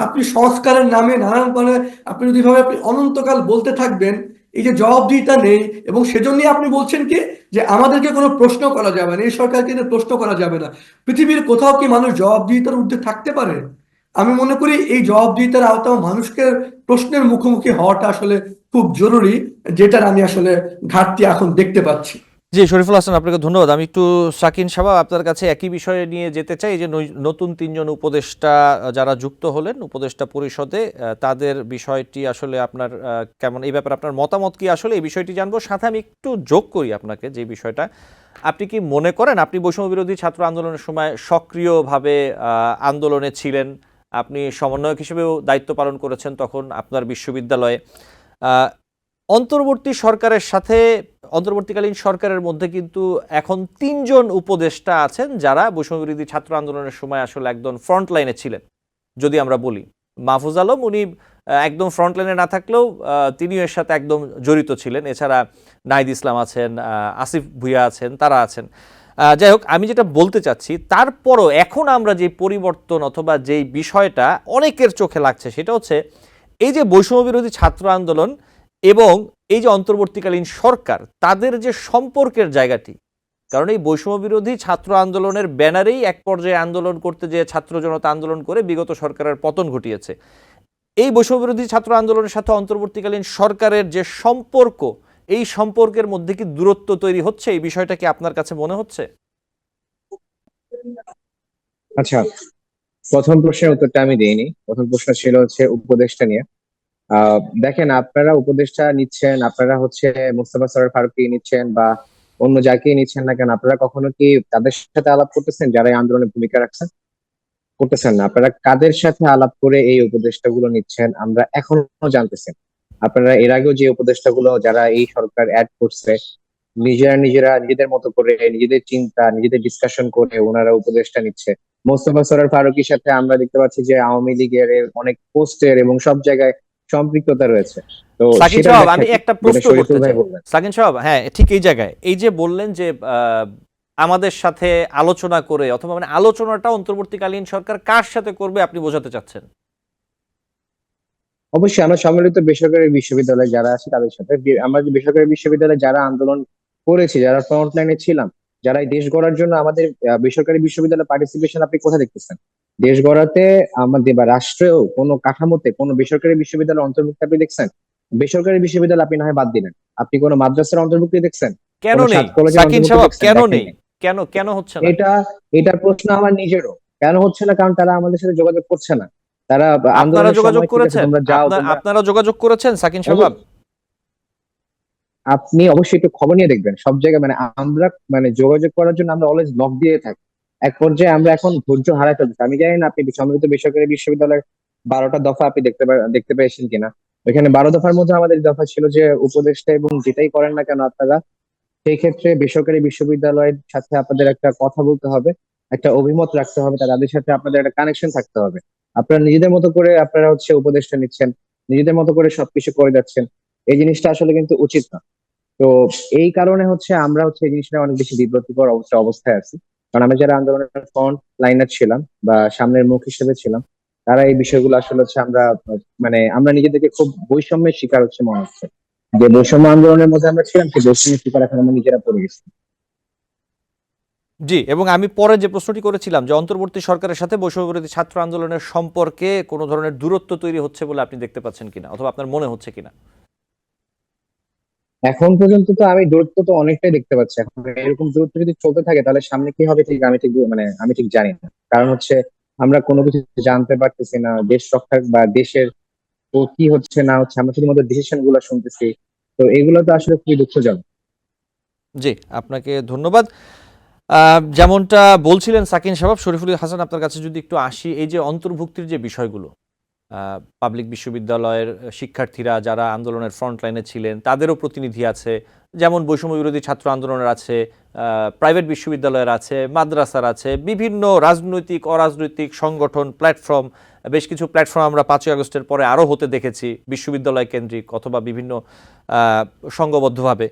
আপনি সংস্কারের নামে নানান কারণে আপনি যদি ভাবে আপনি অনন্তকাল বলতে থাকবেন, এই যে জবাবদিহিতা নেই, এবং সেজন্যই আপনি বলছেন কি যে আমাদেরকে কোনো প্রশ্ন করা যাবে না, এই সরকারকে নিয়ে প্রশ্ন করা যাবে না। পৃথিবীর কোথাও কি মানুষ জবাবদিহিতার ঊর্ধ্বে থাকতে পারে? আমি মনে করি এই জবাবদিহিতার আওতায় মানুষকে প্রশ্নের মুখোমুখি হওয়াটা আসলে খুব জরুরি, যেটার আমি আসলে ঘাটতি এখন দেখতে পাচ্ছি। জি, শরীফুল হাসান, আপনাকে ধন্যবাদ। আমি একটু শাকিন সাহেব আপনার কাছে একই বিষয়ে নিয়ে যেতে চাই। যে নতুন 3জন উপদেষ্টা যারা যুক্ত হলেন উপদেষ্টা পরিষদে, তাদের বিষয়টি আসলে আপনার কেমন, এই ব্যাপারে আপনার মতামত কি, আসলে এই বিষয়টি জানবো। সাথে আমি একটু যোগ করি আপনাকে যে বিষয়টা, আপনি কি মনে করেন আপনি বৈষম্য বিরোধী ছাত্র আন্দোলনের সময় সক্রিয়ভাবে আন্দোলনে ছিলেন, আপনি সমন্বয়ক হিসেবেও দায়িত্ব পালন করেছেন তখন আপনার বিশ্ববিদ্যালয়ে, অন্তর্বর্তী সরকারের সাথে অন্তর্বর্তীকালীন সরকারের মধ্যে কিন্তু এখন 3জন উপদেষ্টা আছেন যারা বৈষম্যবিরোধী ছাত্র আন্দোলনের সময় আসলে একদম ফ্রন্ট লাইনে ছিলেন। যদি আমরা বলি মাহফুজ আলম, উনি একদম ফ্রন্ট লাইনে না থাকলেও তিনিও এর সাথে একদম জড়িত ছিলেন। এছাড়া নাহিদ ইসলাম আছেন, আসিফ ভুইয়া আছেন, তারা আছেন। যাই হোক, আমি যেটা বলতে চাচ্ছি, তারপরও এখন আমরা যে পরিবর্তন অথবা যেই বিষয়টা অনেকের চোখে লাগছে সেটা হচ্ছে এই যে বৈষম্যবিরোধী ছাত্র আন্দোলন এবং এই যে অন্তর্বর্তীকালীন সরকার, তাদের যে সম্পর্কের জায়গাটি। কারণ এই বৈষম্য বিরোধী ছাত্র আন্দোলনের ব্যানারেই এক পর্যায়ে আন্দোলন করতে যে ছাত্র জনতা আন্দোলন করে বিগত সরকারের পতন ঘটিয়েছে। এই বৈষম্য বিরোধী ছাত্র আন্দোলনের সাথে অন্তর্বর্তীকালীন সরকারের যে সম্পর্ক, এই সম্পর্কের মধ্যে কি দূরত্ব তৈরি হচ্ছে? এই বিষয়টা কি আপনার কাছে মনে হচ্ছে? আচ্ছা, প্রথম প্রশ্নের উত্তরটা আমি দিইনি। প্রথম প্রশ্ন ছিল হচ্ছে উপদেষ্টা নিয়ে। দেখেন, আপনারা উপদেষ্টা নিচ্ছেন, আপনারা হচ্ছে মোস্তফা সরোয়ার ফারুকী নিচ্ছেন বা অন্য যাকেই নিচ্ছেন না কেন, আপনারা কখনো কি তাদের সাথে আলাপ করতেছেন যারা এই আন্দোলনে ভূমিকা রাখছেন? করতেছেন না। আপনারা কাদের সাথে আলাপ করে এই উপদেষ্টাগুলো নিচ্ছেন আমরা এখনো জানতেছি না। আপনারা এর আগেও যে উপদেষ্টাগুলো যারা এই সরকার অ্যাড করছে, নিজেরা নিজেদের মতো করে নিজেদের চিন্তা নিজেদের ডিসকাশন করে ওনারা উপদেষ্টা নিচ্ছে। মোস্তফা সরোয়ার ফারুকীর সাথে আমরা দেখতে পাচ্ছি যে আওয়ামী লীগের অনেক পোস্টের এবং সব জায়গায় সম্পৃক্ততা রয়েছে। তো সাকিন সেটা সাহেব, আমি ব্যাখ্যা কি? একটা যেটা প্রশ্ন শরীফুল করতে ভাই চাই। বললেন। সাকিন সাহেব, হ্যাঁ ঠিক এই জায়গায় এই যে বললেন যে আমাদের সাথে আলোচনা করে, অথবা মানে আলোচনাটা অন্তর্বর্তীকালীন সরকার কার সাথে করবে আপনি বোঝাতে চাচ্ছেন? অবশ্যই আমরা সম্মিলিত বেসরকারি বিশ্ববিদ্যালয় যারা আছে তাদের সাথে, আমরা যে বেসরকারি বিশ্ববিদ্যালয়ে যারা আন্দোলন করেছি, যারা ফ্রন্ট লাইনে ছিলাম, যারা এই দেশ গড়ার জন্য আমাদের বেসরকারি বিশ্ববিদ্যালয় পার্টিসিপেশন আপনি কোথায় দেখতেছেন? দেশ গড়াতে আমাদের বা রাষ্ট্রেও কোনো কাঠামোতে কোনো বেসরকারি বিশ্ববিদ্যালয় অন্তর্ভুক্ত আপনি দেখছেন? বেসরকারি বিশ্ববিদ্যালয় আপনি না হয় বাদ দিলেন, আপনি কোনো মাদ্রাসার অন্তর্ভুক্তি দেখছেন? কেন কোনো নেই ছাত্র কলেজের সাকিন অন্তর্ভুক্তি সাহেব, দেখছেন? কেন দেখেন নেই? নাই। কেন কেন হচ্ছে না? এটা এটার প্রশ্ন আমার নিজেরও। কেন হচ্ছে না? কারণ তারা আমাদের সাথে যোগাযোগ করছে না। তারা আপনারা আন্দোলনের যোগাযোগ সময় ঠিক আছে করেছেন? তোমরা যাও, তোমরা আপনারা যোগাযোগ করেছেন সাকিন সাহেব? আপনি অবশ্যই একটু খবর নিয়ে দেখবেন সব জায়গায়, মানে আমরা মানে যোগাযোগ করার জন্য আমরা অলওয়েজ নক দিয়ে থাকি। এক পর্যায়ে আমরা এখন ধৈর্য হারাই ফেলছি। আমি জানি না আপনি সম্মিলিত বেসরকারি বিশ্ববিদ্যালয়ের 12টা দফা আপনি দেখতে পেয়েছেন কিনা। ওইখানে 12 দফার মধ্যে আমাদের দফা ছিল যে উপদেষ্টা এবং যেটাই করেন না কেন আপনারা, সেই ক্ষেত্রে বেসরকারি বিশ্ববিদ্যালয়ের সাথে আপনাদের একটা কথা বলতে হবে, একটা অভিমত রাখতে হবে, তাদের সাথে আপনাদের একটা কানেকশন থাকতে হবে। আপনারা নিজেদের মতো করে আপনারা হচ্ছে উপদেষ্টা নিচ্ছেন, নিজেদের মতো করে সবকিছু করে যাচ্ছেন। এই জিনিসটা আসলে কিন্তু উচিত না। তো এই কারণে হচ্ছে আমরা হচ্ছে এই জিনিসটা অনেক বেশি বিব্রতিকর অবস্থায় আছি। কারণ আমরা যারা আন্দোলনের ফ্রন্ট লাইনার ছিলাম বা সামনের মুখ হিসেবে ছিলাম, তারা এই বিষয়গুলো আসলে হচ্ছে আমরা মানে আমরা নিজেদেরকে খুব বৈষম্যের শিকার হচ্ছে মনে হচ্ছে। যে বৈষম্য আন্দোলনের মধ্যে আমরা ছিলাম সেই বৈষম্যের শিকার এখন আমরা নিজেরা পড়ে গেছি। জি, এবং আমি পরে যে প্রশ্নটি করেছিলাম যে অন্তর্বর্তী সরকারের সাথে বৈষম্যবিরোধী ছাত্র আন্দোলনের সম্পর্কে কোনো ধরনের দূরত্ব তৈরি হচ্ছে বলে আপনি দেখতে পাচ্ছেন কিনা, অথবা আপনার মনে হচ্ছে কিনা? এখন পর্যন্ত তো আমি দূরত্ব তো অনেকটাই দেখতে পাচ্ছি। এখন এরকম দূরত্ব যদি চলতে থাকে তাহলে সামনে কি হবে ঠিক আমি ঠিক জানি না। কারণ হচ্ছে আমরা কোনো কিছু জানতে পারতেছি না, দেশ রক্ষা বা দেশের তো কি হচ্ছে না হচ্ছে, আমরা শুধুমাত্র ডিসিশন গুলো শুনতেছি। তো এগুলো তো আসলে খুবই দুঃখজনক। জি, আপনাকে ধন্যবাদ। যেমনটা বলছিলেন সাকিন সাহেব, শরীফুল হাসান আপনার কাছে যদি একটু আসি, এই যে অন্তর্ভুক্তির যে বিষয়গুলো, পাবলিক বিশ্ববিদ্যালয়ের শিক্ষার্থীরা যারা আন্দোলনের ফ্রন্ট লাইনে ছিলেন তাদেরও প্রতিনিধি আছে, যেমন বৈষম্য বিরোধী ছাত্র আন্দোলনের আছে, প্রাইভেট বিশ্ববিদ্যালয়ের আছে, মাদ্রাসার আছে, বিভিন্ন রাজনৈতিক অরাজনৈতিক সংগঠন প্ল্যাটফর্ম, বেশ কিছু প্ল্যাটফর্ম আমরা 5ই আগস্টের পরে আরও হতে দেখেছি বিশ্ববিদ্যালয় কেন্দ্রিক অথবা বিভিন্ন সংঘবদ্ধভাবে।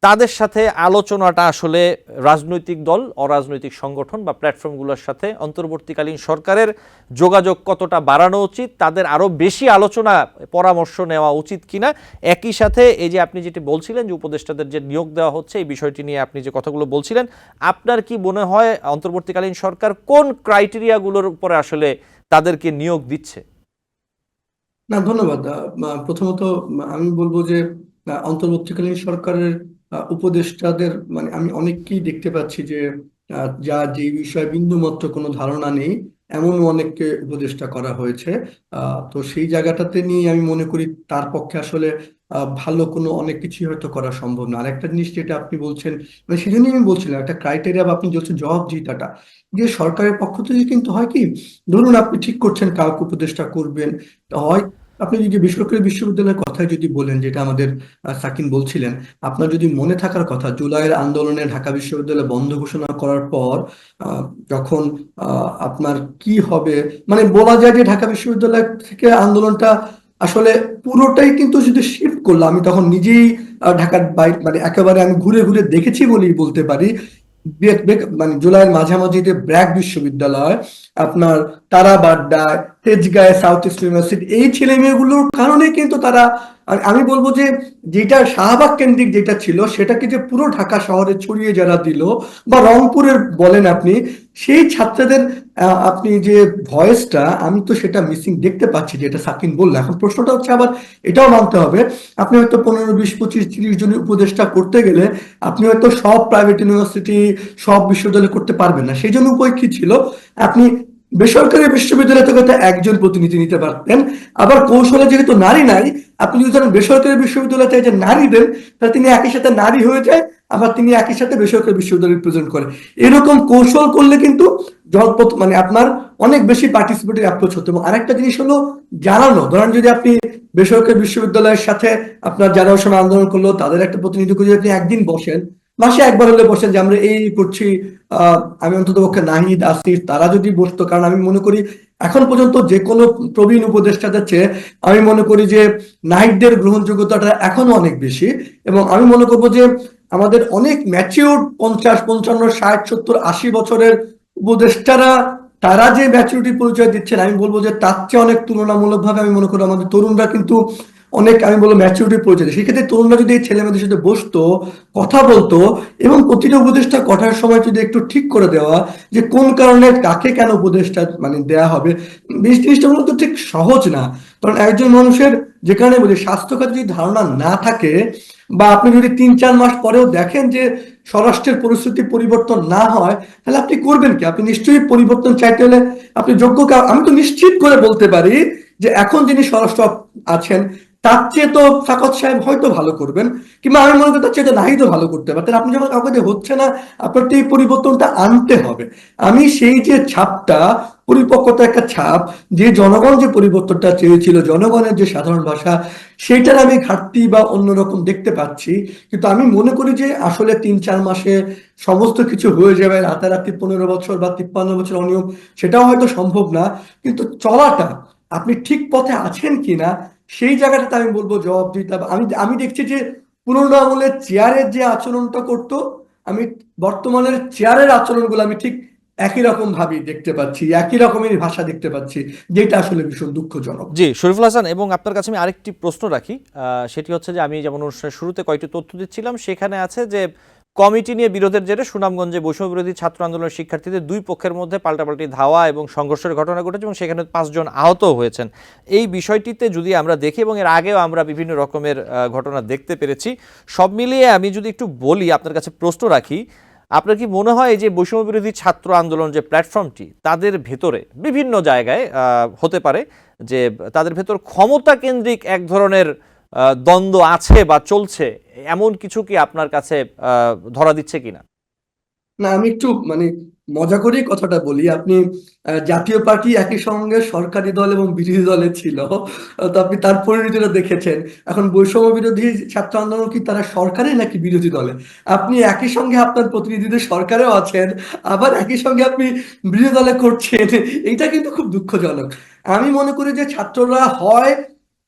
তাদের সাথে আলোচনাটা আসলে রাজনৈতিক দল, অরাজনৈতিক সংগঠন বা প্ল্যাটফর্মগুলোর সাথে অন্তর্বর্তীকালীন সরকারের যোগাযোগ কতটা বাড়ানো উচিত, তাদের আরও বেশি আলোচনা পরামর্শ নেওয়া উচিত কিনা, একই সাথে এই যে আপনি যেটি বলছিলেন যে উপদেষ্টাদের যে নিয়োগ দেওয়া হচ্ছে এই বিষয়টি নিয়ে আপনি যে কথাগুলো বলছিলেন, আপনার কি মনে হয় অন্তর্বর্তীকালীন সরকার কোন ক্রাইটেরিয়াগুলোর উপরে আসলে তাদেরকে নিয়োগ দিচ্ছে? না, ধন্যবাদ। প্রথমত আমি বলবো যে অন্তর্বর্তীকালীন সরকারের উপদেষ্টাদের মানে আমি অনেককেই দেখতে পাচ্ছি যে যার যে বিষয়ে বিন্দুমাত্র কোনো ধারণা নেই এমন অনেককে উপদেষ্টা করা হয়েছে। তো সেই জায়গাটাতে নিয়ে আমি মনে করি তার পক্ষে আসলে ভালো কোনো অনেক কিছুই হয়তো করা সম্ভব না। আর একটা জিনিস যেটা আপনি বলছেন, মানে সেই জন্যই আমি বলছিলাম একটা ক্রাইটেরিয়া বা আপনি বলছেন জবাবদিহিতাটা, যে সরকারের পক্ষ থেকে কিন্তু হয় কি, ধরুন আপনি ঠিক করছেন কাউকে উপদেষ্টা করবেন, হয় আপনি যদি বেসরকারি বিশ্ববিদ্যালয়ের কথাই যদি বলেন, যেটা আমাদের সাকিন বলছিলেন, আপনার যদি মনে থাকার কথা জুলাইয়ের আন্দোলনে ঢাকা বিশ্ববিদ্যালয় বন্ধ ঘোষণা করার পর আহ, যখন আপনার কি হবে, মানে বলা যায় যে ঢাকা বিশ্ববিদ্যালয় থেকে আন্দোলনটা আসলে পুরোটাই কিন্তু যদি শিফট করলো, আমি তখন নিজেই ঢাকার বাইরে মানে একেবারে আমি ঘুরে ঘুরে দেখেছি বলেই বলতে পারি। মানে জুলাইয়ের মাঝামাঝিতে ব্র্যাক বিশ্ববিদ্যালয়, আপনার তারাবাড্ডায়, তেজগাঁয়ে, সাউথ ইস্ট ইউনিভার্সিটি, এই ছেলে মেয়েগুলোর কারণে কিন্তু তারা আমি বলবো যে যেটা শাহবাগ কেন্দ্রিক যেটা ছিল সেটাকে যে পুরো ঢাকা শহরে ছড়িয়ে যারা দিল, বা রংপুরের বলেন আপনি, সেই ছাত্রদের আপনি যে ভয়েসটা আমি তো সেটা মিসিং দেখতে পাচ্ছি, যেটা সাকিন বললো। এখন প্রশ্নটা হচ্ছে আবার এটাও মানতে হবে, আপনি হয়তো 15, 20, 25, 30 জনের উপদেষ্টা করতে গেলে আপনি হয়তো সব প্রাইভেট ইউনিভার্সিটি, সব বিশ্ববিদ্যালয় করতে পারবেন না। সেই জন্য উপায় কি ছিল, আপনি বেসরকারি বিশ্ববিদ্যালয় থেকে তো একজন প্রতিনিধি নিতে পারতেন। আবার কৌশলে যেহেতু নারী নাই, আপনি যদি ধরেন বেসরকারি বিশ্ববিদ্যালয় থেকে যে নারী দেন, তাহলে তিনি একই সাথে নারী হয়ে যায়, আবার তিনি একই সাথে বেসরকারি বিশ্ববিদ্যালয় রিপ্রেজেন্ট করে। এরকম কৌশল করলে কিন্তু মানে আপনার অনেক বেশি পার্টিসিপেটিভ অ্যাপ্রোচ হতো। এবং আরেকটা জিনিস হলো জানানো, ধরেন যদি আপনি বেসরকারি বিশ্ববিদ্যালয়ের সাথে আপনার যারা ওই সময় আন্দোলন করলো তাদের একটা প্রতিনিধি করে আপনি একদিন বসেন, মাসে একবার হলে বসেন যে আমরা এই করছি, আমি অন্তত পক্ষে নাহিদ আসিফ তারা যদি বসতো, কারণ আমি মনে করি এখন পর্যন্ত যে কোনো প্রবীণ উপদেষ্টাদের চেয়ে আমি মনে করি যে নাহিদদের গ্রহণযোগ্যতাটা এখনো অনেক বেশি। এবং আমি মনে করবো যে আমাদের অনেক ম্যাচিউর 50, 55, 60, 70, 80 বছরের উপদেষ্টারা তারা যে ম্যাচুরিটি পরিচয় দিচ্ছেন, আমি বলবো যে তার চেয়ে অনেক তুলনামূলকভাবে আমি মনে করি আমাদের তরুণরা কিন্তু অনেক, আমি বলবো ম্যাচুরিটি পরিচয় দেয়। সেক্ষেত্রে তরুণরা যদি এই ছেলেমেয়েদের সাথে বসতো, কথা বলতো, এবং প্রতিটা উপদেষ্টা কথার সময় যদি একটু ঠিক করে দেওয়া যে কোন কারণে কাকে কেন উপদেষ্টা মানে দেয়া হবে, এই জিনিসটা মূলত ঠিক সহজ না। কারণ একজন মানুষের যেখানে বলি স্বাস্থ্য খাতে যদি ধারণা না থাকে, বা আপনি যদি 3-4 মাস পরেও দেখেন যে স্বরাষ্ট্রের পরিস্থিতি পরিবর্তন না হয়, তাহলে আপনি করবেন কি? আপনি নিশ্চয়ই পরিবর্তন চাইতে হলে আপনি যোগ্য আমি তো নিশ্চিত করে বলতে পারি যে এখন যিনি স্বরাষ্ট্র আছেন তার চেয়ে তো ফাকত সাহেব হয়তো ভালো করবেন, কিংবা আমি মনে করি তার চেয়ে তো নাহিদও ভালো করতে পারতেন। আপনি যখন কাউকে দিয়ে হচ্ছে না, আপনার তো এই পরিবর্তনটা আনতে হবে। আমি সেই যে ছাপটা, পরিপক্কতা একটা ছাপ, যে জনগণ যে পরিবর্তনটা চেয়েছিল, জনগণের যে সাধারণ ভাষা, সেইটার আমি ঘাটতি বা অন্যরকম দেখতে পাচ্ছি। কিন্তু আমি মনে করি যে আসলে 3-4 মাসে সমস্ত কিছু হয়ে যাবে, রাতারাতি 15 বছর বা 53 বছর অনিয়ম, সেটাও হয়তো সম্ভব না। কিন্তু চলাটা, আপনি ঠিক পথে আছেন কিনা, সেই জায়গাটাতে আমি বলবো জবাবদিহিতা। আমি আমি দেখছি যে পুরোনো আমলের চেয়ারের যে আচরণটা করতো, আমি বর্তমানের চেয়ারের আচরণগুলো আমি ঠিক একই রকম ভাবেই দেখতে পাচ্ছি, একই রকমের ভাষা দেখতে পাচ্ছি, যেটা আসলে ভীষণ দুঃখজনক। জি শরীফুল হাসান, এবং আপনার কাছে আমি আরেকটি প্রশ্ন রাখি, সেটি হচ্ছে যে আমি যেমন অনুষ্ঠানের শুরুতে কয়েকটি তথ্য দিচ্ছিলাম, সেখানে আছে যে কমিটি নিয়ে বিরোধের জেরে সুনামগঞ্জে বৈষম্য বিরোধী ছাত্র আন্দোলনের শিক্ষার্থীদের দুই পক্ষের মধ্যে পাল্টাপাল্টি ধাওয়া এবং সংঘর্ষের ঘটনা ঘটেছে এবং সেখানে 5 জন আহত হয়েছেন। এই বিষয়টিতে যদি আমরা দেখি, এবং এর আগেও আমরা বিভিন্ন রকমের ঘটনা দেখতে পেরেছি, সব মিলিয়ে আমি যদি একটু বলি, আপনার কাছে প্রশ্ন রাখি, আপনার কি মনে হয় যে বৈষম্য বিরোধী ছাত্র আন্দোলন যে প্ল্যাটফর্মটি, তাদের ভেতরে বিভিন্ন জায়গায় হতে পারে যে তাদের ভেতর ক্ষমতা কেন্দ্রিক এক ধরনের দ্বন্দ্ব আছে বা চলছে, এমন কিছু কি আপনার কাছে ধরা দিচ্ছে কিনা? না, আমি একটু মানে মজা করেই কথাটা বলি। আপনি জাতীয় পার্টি একই সঙ্গে সরকারি দল এবং বিরোধী দলে ছিল, তো আপনি তার পরিণতিটা দেখেছেন। এখন বৈষম্য বিরোধী ছাত্র আন্দোলন কি তারা সরকারে নাকি বিরোধী দলে? আপনি একই সঙ্গে আপনার প্রতিনিধিদের সরকারেও আছেন, আবার একই সঙ্গে আপনি বিরোধী দলে করছেন। এইটা কিন্তু খুব দুঃখজনক। আমি মনে করি যে ছাত্ররা হয়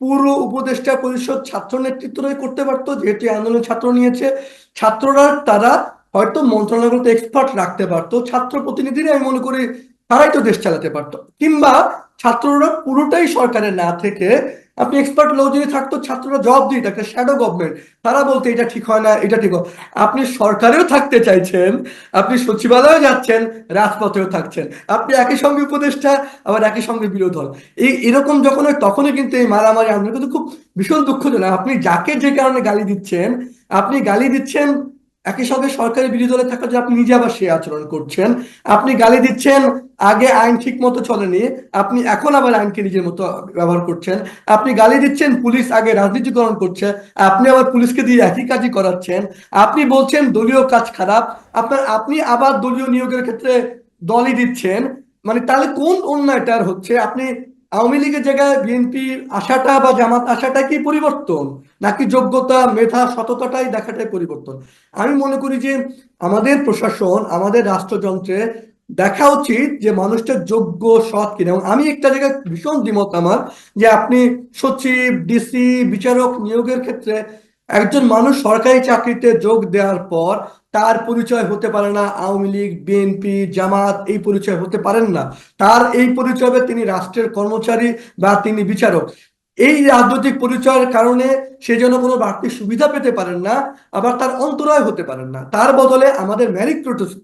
পুরো উপদেষ্টা পরিষদ ছাত্র নেতৃত্বই করতে পারতো, যেহেতু এই আন্দোলন ছাত্র নিয়েছে। ছাত্ররা তারা হয়তো মন্ত্রণালয়গুলোতে এক্সপার্ট রাখতে পারতো, ছাত্র প্রতিনিধিরা আমি মনে করি তারাই তো দেশ চালাতে পারতো। কিংবা ছাত্ররা পুরোটাই সরকারের না থেকে আপনি এক্সপার্ট লোক যদি থাকতো, ছাত্ররা জবাব দিয়ে থাকতো, শ্যাডো গভর্নমেন্ট, তারা বলতে এটা ঠিক হয় না, এটা ঠিক হয়। আপনি সরকারেও থাকতে চাইছেন, আপনি সচিবালয়ে যাচ্ছেন, রাজপথেও থাকছেন, আপনি একই সঙ্গে উপদেষ্টা আবার একই সঙ্গে বিরোধী দল। এরকম যখন হয় তখনই কিন্তু এই মারামারি আন্দোলন কিন্তু খুব ভীষণ দুঃখজনক। আপনি যাকে যে কারণে গালি দিচ্ছেন, আপনি গালি দিচ্ছেন একই সঙ্গে সরকারি বিরোধী দলে থাকা যে আপনি নিজে আবার সেই আচরণ করছেন। আপনি গালি দিচ্ছেন আগে আইন ঠিক মতো চলেনি, আপনি এখন আবার আইনকে নিজের মতো ব্যবহার করছেন। আপনি গালি দিচ্ছেন পুলিশ আগে রাজনীতিকরণ করছে, আপনি আবার পুলিশকে দিয়ে একই কাজই করাচ্ছেন। আপনি বলছেন দলীয় কাজ খারাপ, আপনি আবার দলীয় নিয়োগের ক্ষেত্রে দলই দিচ্ছেন। মানে তাহলে কোন অন্যায়টার হচ্ছে? আপনি আওয়ামী লীগের জায়গায় বিএনপি আসাটা বা জামাত আসাটা কি পরিবর্তন, নাকি যোগ্যতা, মেধা, সততাটাই দেখাটাই পরিবর্তন? আমি মনে করি যে আমাদের প্রশাসন, আমাদের রাষ্ট্রযন্ত্রে দেখা উচিত যে মানুষটা যোগ্য, সৎ কিনা। এবং আমি একটা জায়গায় ভীষণ দ্বিমত আমার, যে আপনি সচিব, ডিসি, বিচারক নিয়োগের ক্ষেত্রে একজন মানুষ সরকারি চাকরিতে যোগ দেওয়ার পর তার পরিচয় হতে পারে না আওয়ামী লীগ, বিএনপি, জামাত, এই পরিচয় হতে পারেন না। তার এই পরিচয় তিনি রাষ্ট্রের কর্মচারী বা তিনি বিচারক। এই রাজনৈতিক পরিচয়ের কারণে সে যেন কোনো বাড়তি সুবিধা পেতে পারেন না, আবার তার অন্তরায় হতে পারেন না। তার বদলে আমাদের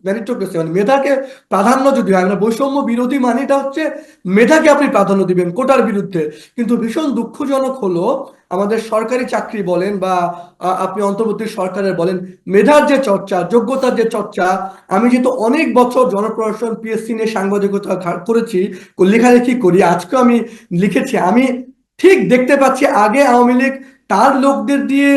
মেরিটোক্রেসি মানে মেধাকে প্রাধান্য যদি হয়, আমরা বৈষম্য বিরোধী মানেটা হচ্ছে মেধাকে আপনি প্রাধান্য দিবেন কোটার বিরুদ্ধে। কিন্তু ভীষণ দুঃখজনক হলো আমাদের সরকারি চাকরি বলেন বা আপনি অন্তর্বর্তী সরকারের বলেন, মেধার যে চর্চা, যোগ্যতার যে চর্চা, আমি যেহেতু অনেক বছর জনপ্রশাসন পিএসসি নিয়ে সাংবাদিকতা করেছি, লেখালেখি করি, আজকেও আমি লিখেছি, আমি ঠিক দেখতে পাচ্ছি আগে আওয়ামী লীগ তার লোকদের দিয়ে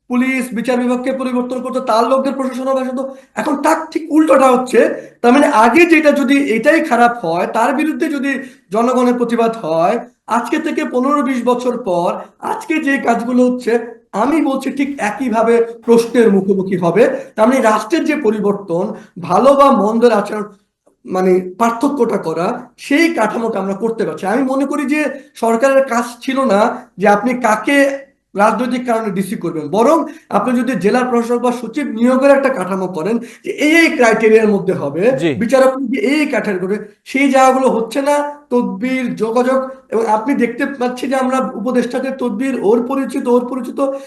পুলিশ বিচার বিভাগকে পরিবর্তন করতো, তার লোকদের প্রশাসন বাসাতো, এখন তার ঠিক উল্টোটা হচ্ছে। তার মানে আগে যেটা যদি এটাই খারাপ হয়, তার বিরুদ্ধে যদি জনগণের প্রতিবাদ হয়, আজকে থেকে 15-20 বছর পর আজকে যে কাজগুলো হচ্ছে আমি বলছি ঠিক একইভাবে প্রশ্নের মুখোমুখি হবে। তার মানে রাষ্ট্রের যে পরিবর্তন, ভালো বা মন্দের আচরণ মানে পার্থক্যটা করা, সেই কাঠামোটা আমরা করতে পারছি। আমি মনে করি যে সরকারের কাজ ছিল না যে আপনি কাকে রাজনৈতিক কারণে ডিসি করবেন, বরং আপনি যদি জেলা প্রশাসক বা সচিব নিয়োগের একটা কাঠামো করেন যে এই ক্রাইটেরিয়ার মধ্যে হবে, জি। বিচারক যে এই ক্যাটাগরি করবে, সেই জায়গাগুলো হচ্ছে না। তদবির, যোগাযোগ, এবং আপনি দেখতে পাচ্ছি যে আমরা উপদেষ্টাদের তদবির, ওর পরিচিত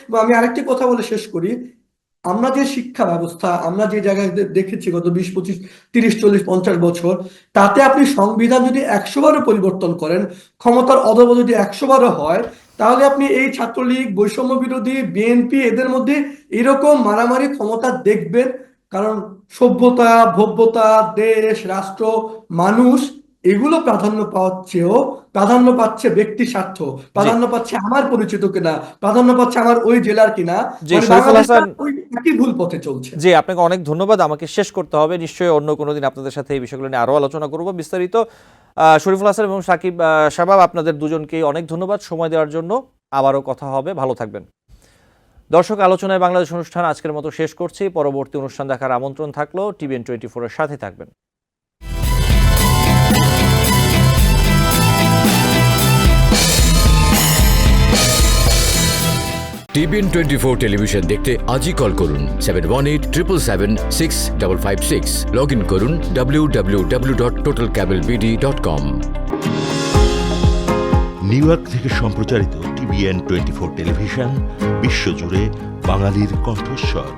এবং আমি আরেকটি কথা বলে শেষ করি, আমরা যে শিক্ষা ব্যবস্থা আমরা যে জায়গায় দেখেছি গত 20-25-30-40-50 বছর, তাতে আপনি সংবিধান যদি 100 বারও পরিবর্তন করেন, ক্ষমতার অদবদ যদি 100 বারও হয়, তাহলে আপনি এই ছাত্রলীগ, বৈষম্য বিরোধী, বিএনপি এদের মধ্যে এরকম মারামারি ক্ষমতা দেখবেন। কারণ সভ্যতা, ভব্যতা, দেশ, রাষ্ট্র, মানুষ এগুলো প্রাধান্য পাওয়ার চেয়েও প্রাধান্য পাচ্ছে ব্যক্তি স্বার্থ, প্রাধান্য পাচ্ছে আমার পরিচিত কিনা, প্রাধান্য পাচ্ছে আমার ওই জেলার কিনা। জি, মানে শরীফুল বাংলাদেশটা হাসান, ওই একই ভুল পথে চলছে। জি আপনাকে অনেক ধন্যবাদ। আমাকে শেষ করতে হবে, নিশ্চয়ই অন্য কোনো দিন আপনাদের সাথে এই বিষয়গুলো নিয়ে আরও আলোচনা করব বিস্তারিত। শরীফুল হাসান এবং সাকিব শাবাব, আপনাদের দুজনকেই অনেক ধন্যবাদ সময় দেওয়ার জন্য। আবারও কথা হবে, ভালো থাকবেন। দর্শক, আলোচনায় বাংলাদেশ অনুষ্ঠান আজকের মতো শেষ করছি। পরবর্তী অনুষ্ঠান দেখার আমন্ত্রণ থাকলো। টিভিএন 24 এর সাথে থাকবেন। টিভিএন 24 টেলিভিশন দেখতে আজই কল করুন 7187776556। লগ ইন করুন www.totalcablebd.com। নিউ ইয়র্ক থেকে সম্প্রচারিত টিভিএন 24 টেলিভিশন বিশ্বজুড়ে বাঙালির কণ্ঠস্বর।